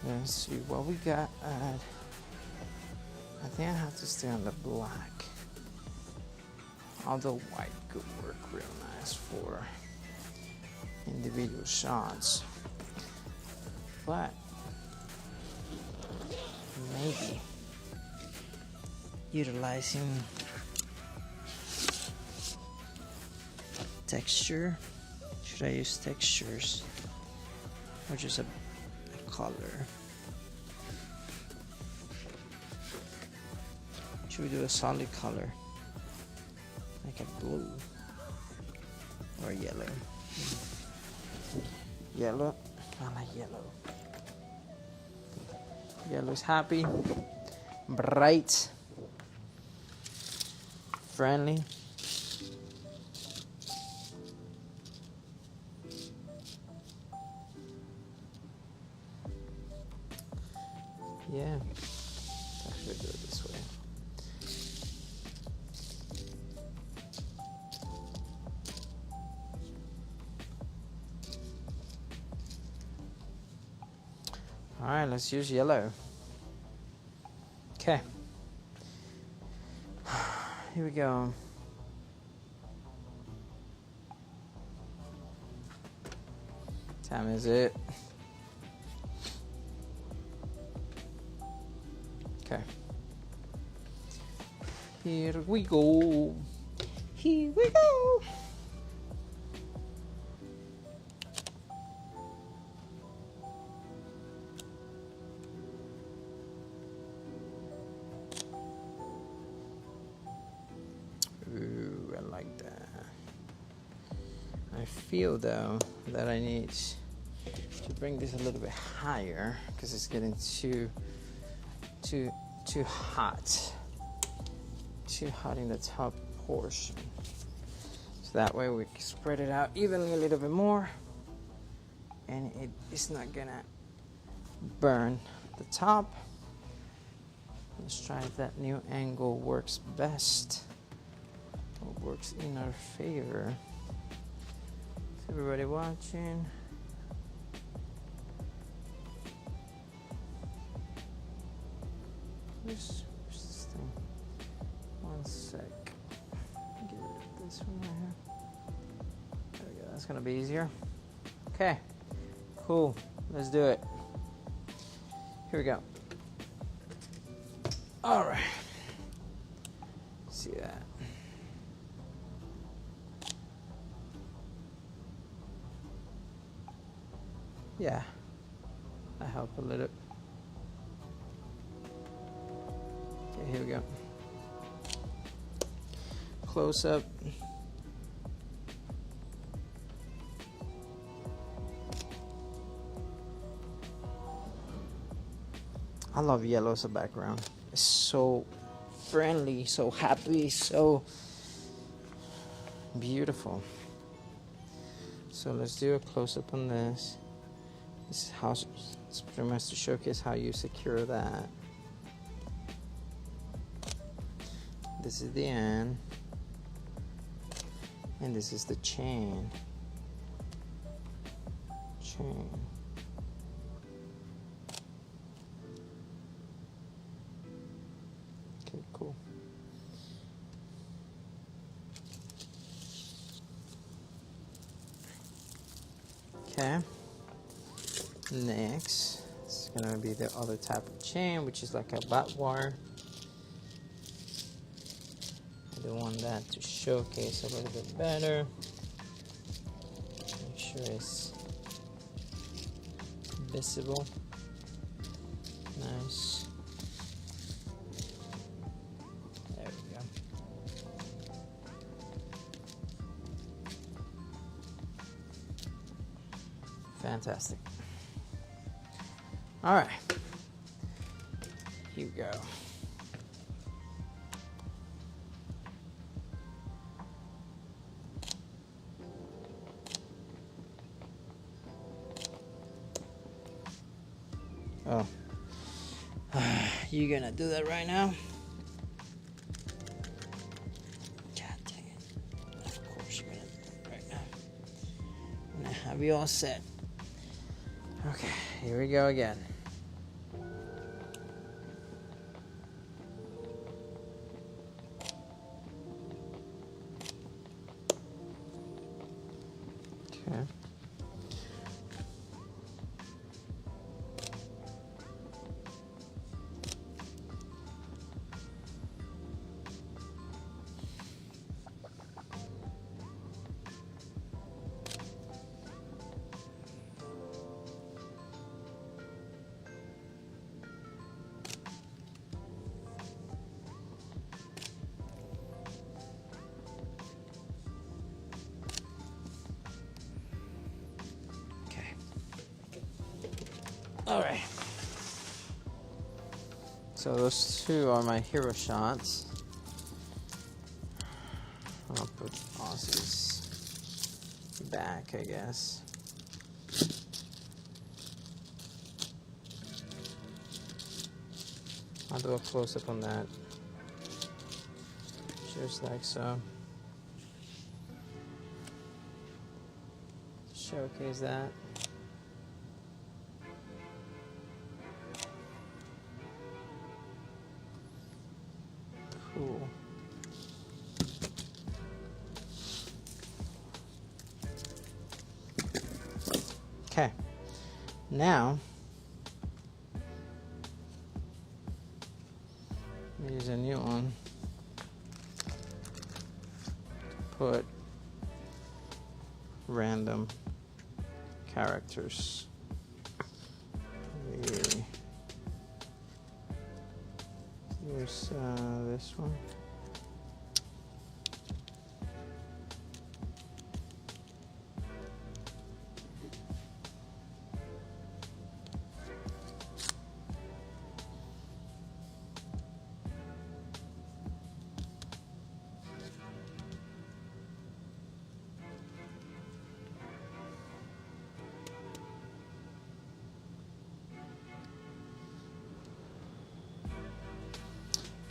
Speaker 1: Let's see what we got. I think I have to stay on the black. Although white could work real nice for individual shots. But maybe utilizing texture. Should I use textures or just a color? Should we do a solid color like a blue or yellow? Yellow. I like yellow. Yellow is happy, bright, friendly. Yeah, actually do it this way. All right, let's use yellow. Okay. Here we go. Time is it? Okay. Here we go. Here we go. Ooh, I like that. I feel though that I need to bring this a little bit higher because it's getting too hot. Too hot in the top portion. So that way we can spread it out evenly a little bit more and it's not gonna burn the top. Let's try if that new angle works best or works in our favor. Is everybody watching? Where's this thing? One sec. Get rid of this one right here. There we go. That's gonna be easier. Okay. Cool. Let's do it. Here we go. All right. See that? Yeah. I help a little. Okay, here we go. Close up. I love yellow as a background. It's so friendly, so happy, so beautiful. So let's do a close-up on this. This is how it's pretty much to showcase how you secure that. This is the end, and this is the chain. Okay, cool. Okay. Next, it's gonna be the other type of chain, which is like a bat wire. I do want that to showcase a little bit better. sure it's visible. Nice. There we go. Fantastic. All right. Here we go. Oh, you gonna do that right now? God dang it. Of course you're gonna do it right now. I'm gonna have you all set. Okay, here we go again. Okay. All right. So those two are my hero shots. I'll put Ozzy's back, I guess. I'll do a close-up on that. Just like so. Showcase that. Cool. Okay. Now, use a new one. Put random characters. Here's this one.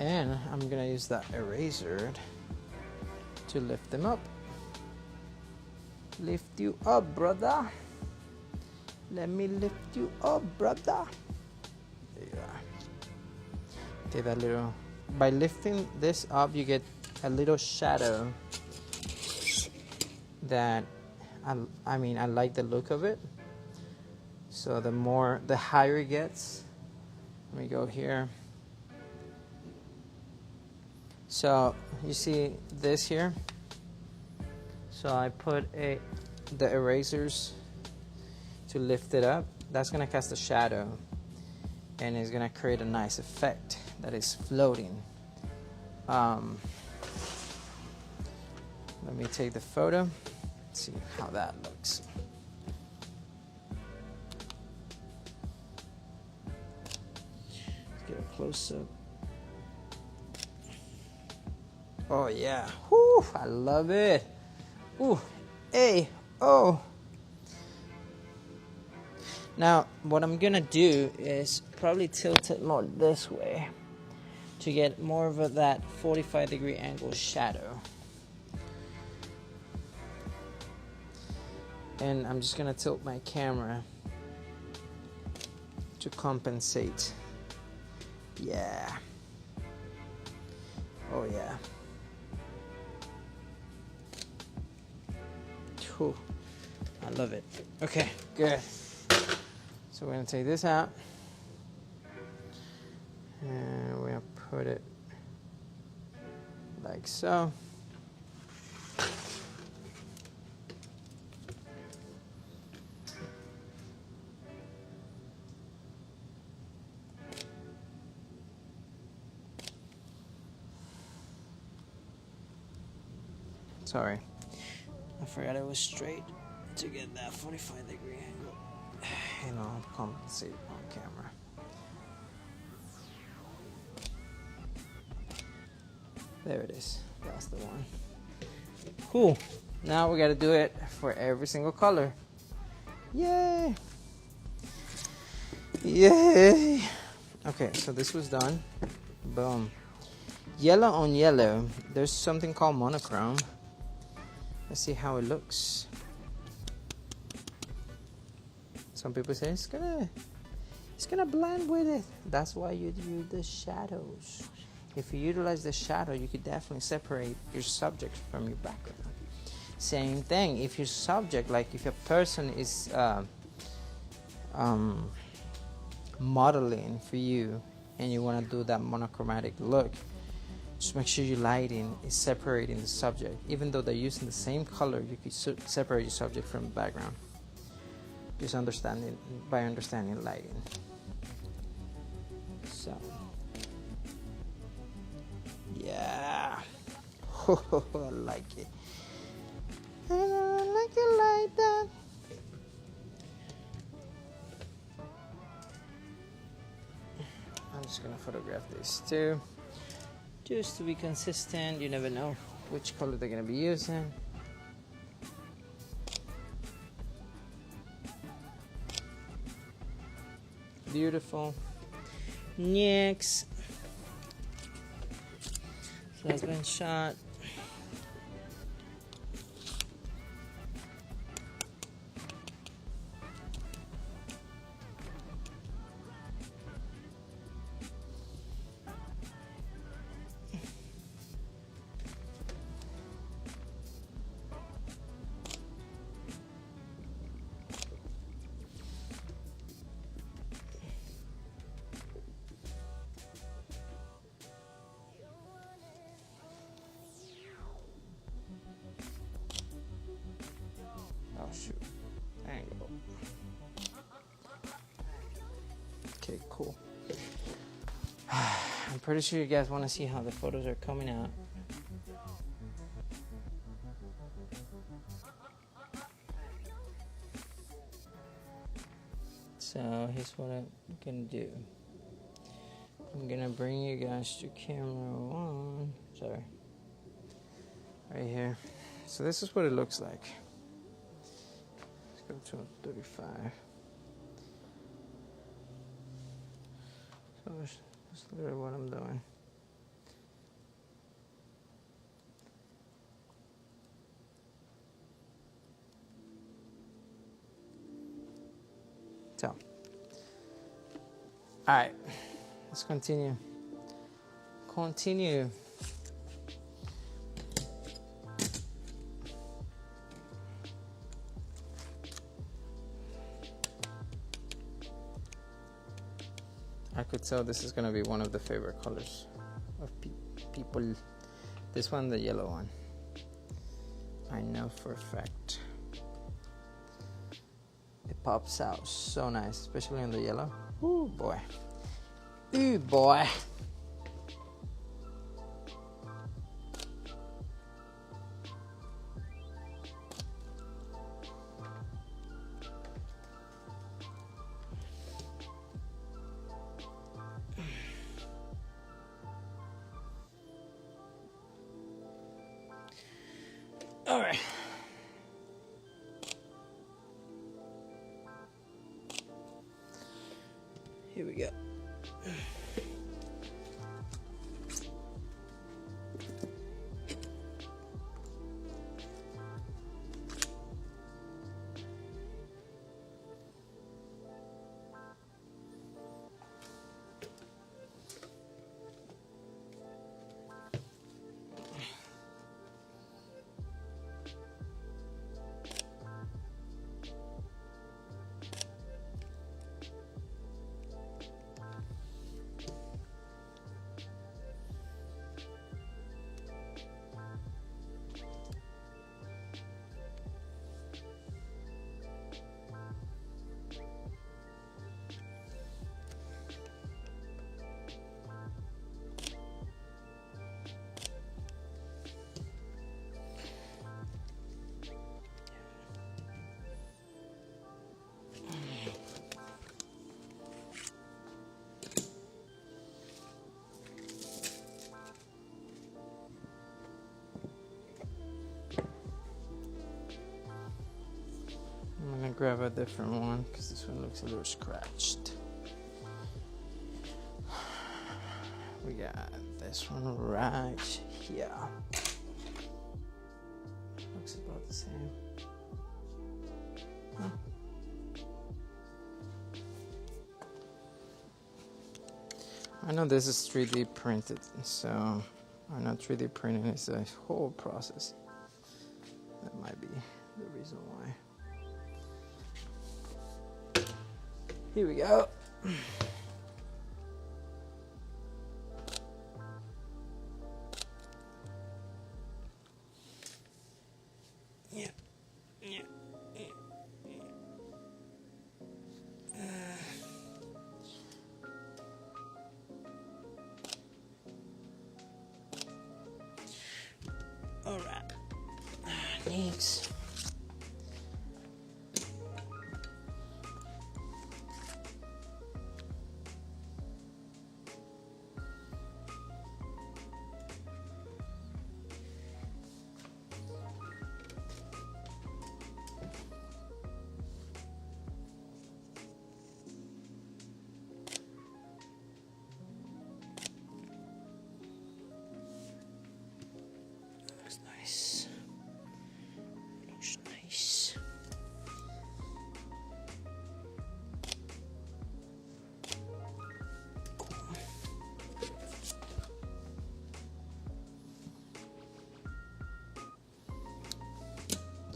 Speaker 1: And I'm gonna use that eraser to lift them up. Lift you up, brother. Let me lift you up, brother. There you are. Take that little. By lifting this up, you get a little shadow that I mean, I like the look of it. So the higher it gets. Let me go here. So you see this here. So I put the erasers to lift it up. That's gonna cast a shadow, and it's gonna create a nice effect that is floating. Let me take the photo. Let's see how that looks. Let's get a close up. Oh yeah, whoo, I love it. Ooh, hey, oh. Now, what I'm gonna do is probably tilt it more this way to get more of that 45-degree angle shadow. And I'm just gonna tilt my camera to compensate. Yeah. Oh yeah. Whew. I love it. Okay, good. So we're gonna take this out, and we're gonna put it like so. Sorry, I forgot it was straight to get that 45-degree angle. You know, compensate on camera. There it is. That's the one. Cool. Now we gotta do it for every single color. Yay! Yay! Okay, so this was done. Boom. Yellow on yellow. There's something called monochrome. Let's see how it looks. Some people say it's gonna blend with it. That's why you do the shadows. If you utilize the shadow, you could definitely separate your subject from your background. Same thing, if your subject, like if a person is modeling for you and you want to do that monochromatic look, just make sure your lighting is separating the subject. Even though they're using the same color, you could separate your subject from the background. Just understanding lighting. So, yeah. I like it. I like it like that. I'm just gonna photograph this too, just to be consistent. You never know which color they're gonna be using. Beautiful. Next, so that's been shot. Oh shoot, angle. Okay, cool. I'm pretty sure you guys want to see how the photos are coming out. So here's what I'm gonna do. I'm gonna bring you guys to camera one. Sorry. Right here. So this is what it looks like. Let's go to 35. So that's literally what I'm doing. So, all right, let's continue. I could tell this is gonna be one of the favorite colors of people. This one, the yellow one. I know for a fact. It pops out so nice, especially in the yellow. Ooh boy. Ooh boy. All right. Here we go. grab a different one because this one looks a little scratched. We got this one right here. Looks about the same. Huh. I know this is 3D printed, so I know 3D printing is a whole process. That might be the reason why. Here we go. Yeah. All right. Next. Looks nice. Looks nice.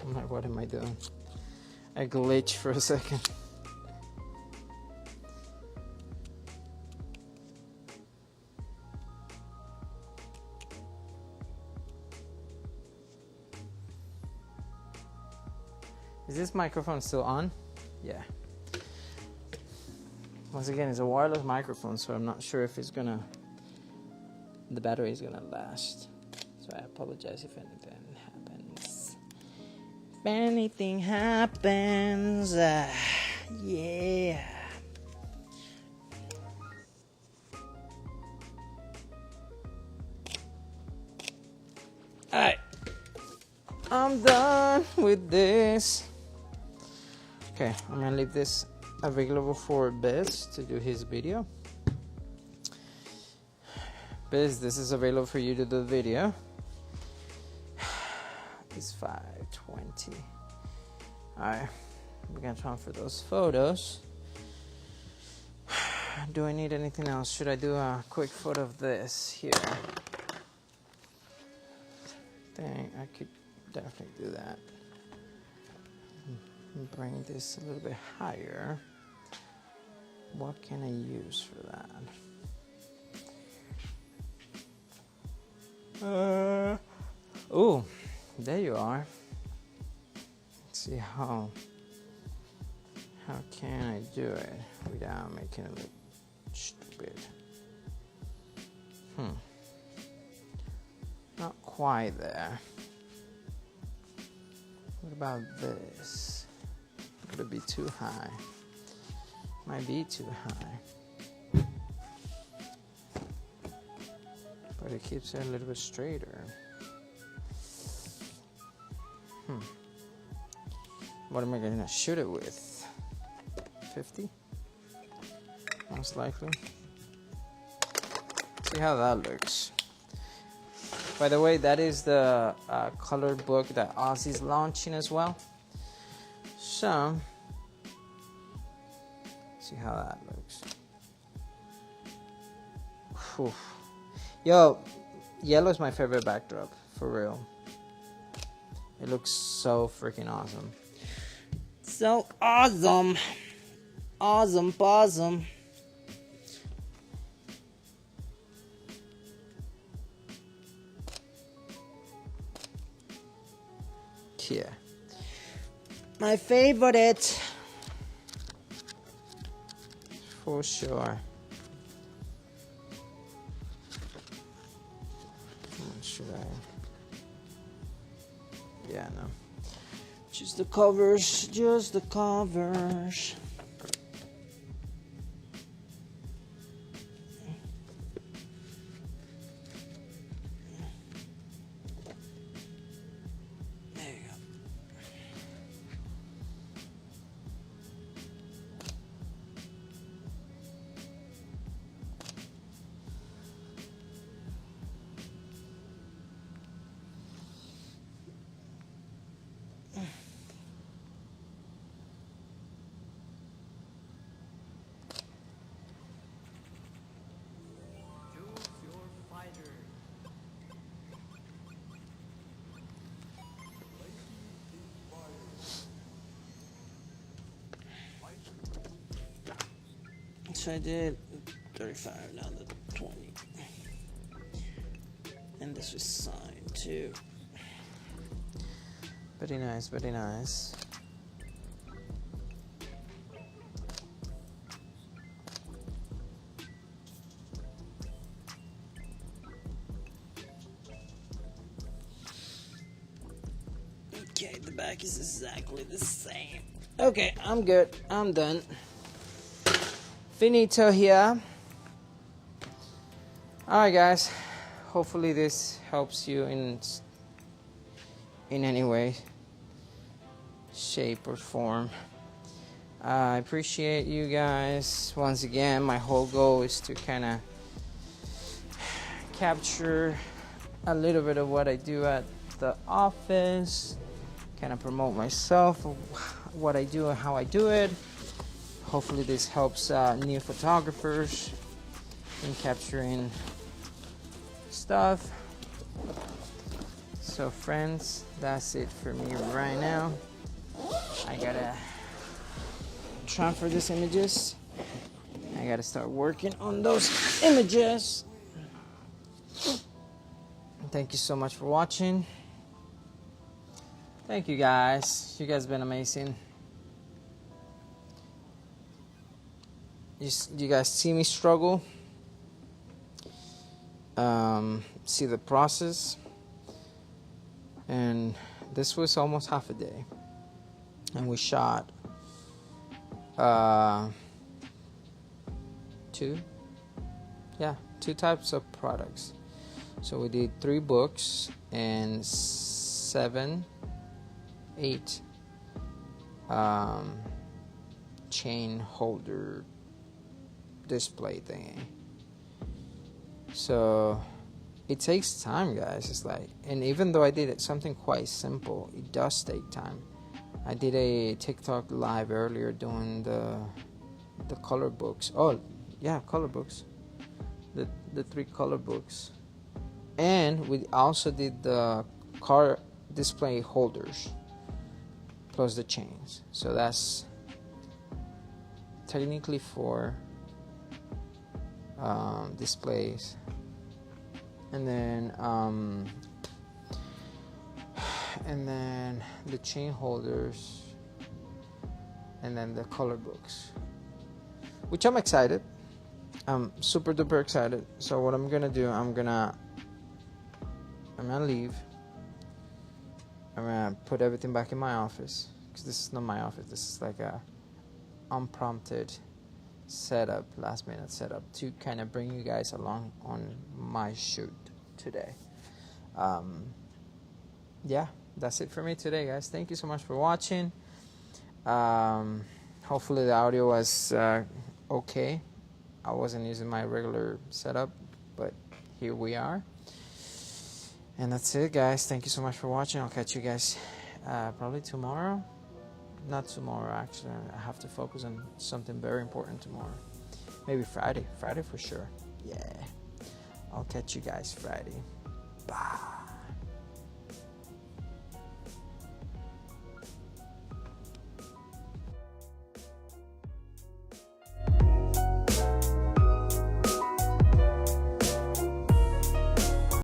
Speaker 1: I'm like, what am I doing? I glitched for a second. Is this microphone still on? Yeah. Once again, it's a wireless microphone, so I'm not sure if it's gonna, the battery is gonna last. So I apologize if anything happens. If anything happens, yeah. Alright. I'm done with this. Okay, I'm gonna leave this available for Biz to do his video. Biz, this is available for you to do the video. It's 5:20. Alright, we're gonna transfer those photos. Do I need anything else? Should I do a quick photo of this here? Dang, I could definitely do that. Bring this a little bit higher. What can I use for that? Oh, there you are. Let's see how can I do it without making it look stupid? Not quite there. What about this? Could it be too high? Might be too high. But it keeps it a little bit straighter. What am I gonna shoot it with? 50? Most likely. See how that looks. By the way, that is the color book that Ozzy's launching as well. So, see how that looks. Whew. Yo, yellow is my favorite backdrop, for real. It looks so freaking awesome. So awesome. Awesome, awesome. Yeah. My favorite. For sure. Should I? Yeah, no. Just the covers. Just the covers. There you go. much I did. 35 down to 20. And this was signed too. Very nice, very nice. Okay, the back is exactly the same. Okay, I'm good. I'm done. Finito here. Alright guys, hopefully this helps you in any way, shape or form. I appreciate you guys. Once again, my whole goal is to kind of capture a little bit of what I do at the office, kind of promote myself, what I do and how I do it. Hopefully this helps new photographers in capturing stuff. So friends, that's it for me right now. I gotta transfer these images. I gotta start working on those images. Thank you so much for watching. Thank you guys. You guys have been amazing. You guys see me struggle. See the process. And this was almost half a day. And we shot two types of products. So we did 3 books and 8 chain holder display thingy. So it takes time, guys. It's like, and even though I did it something quite simple, it does take time. I did a TikTok live earlier doing the color books. Oh yeah, color books. The 3 color books. And we also did the car display holders plus the chains. So that's technically 4 displays. And then the chain holders, and then the color books, which I'm excited. I'm super duper excited. So what I'm gonna do, I'm gonna leave. I'm gonna put everything back in my office, because this is not my office. This is like a unprompted setup, last minute setup, to kind of bring you guys along on my shoot today. Yeah, that's it for me today, guys. Thank you so much for watching. Hopefully the audio was okay. I wasn't using my regular setup, but here we are. And that's it, guys. Thank you so much for watching. I'll catch you guys probably tomorrow. Not tomorrow, actually. I have to focus on something very important tomorrow. Maybe Friday. Friday for sure. Yeah. I'll catch you guys Friday. Bye.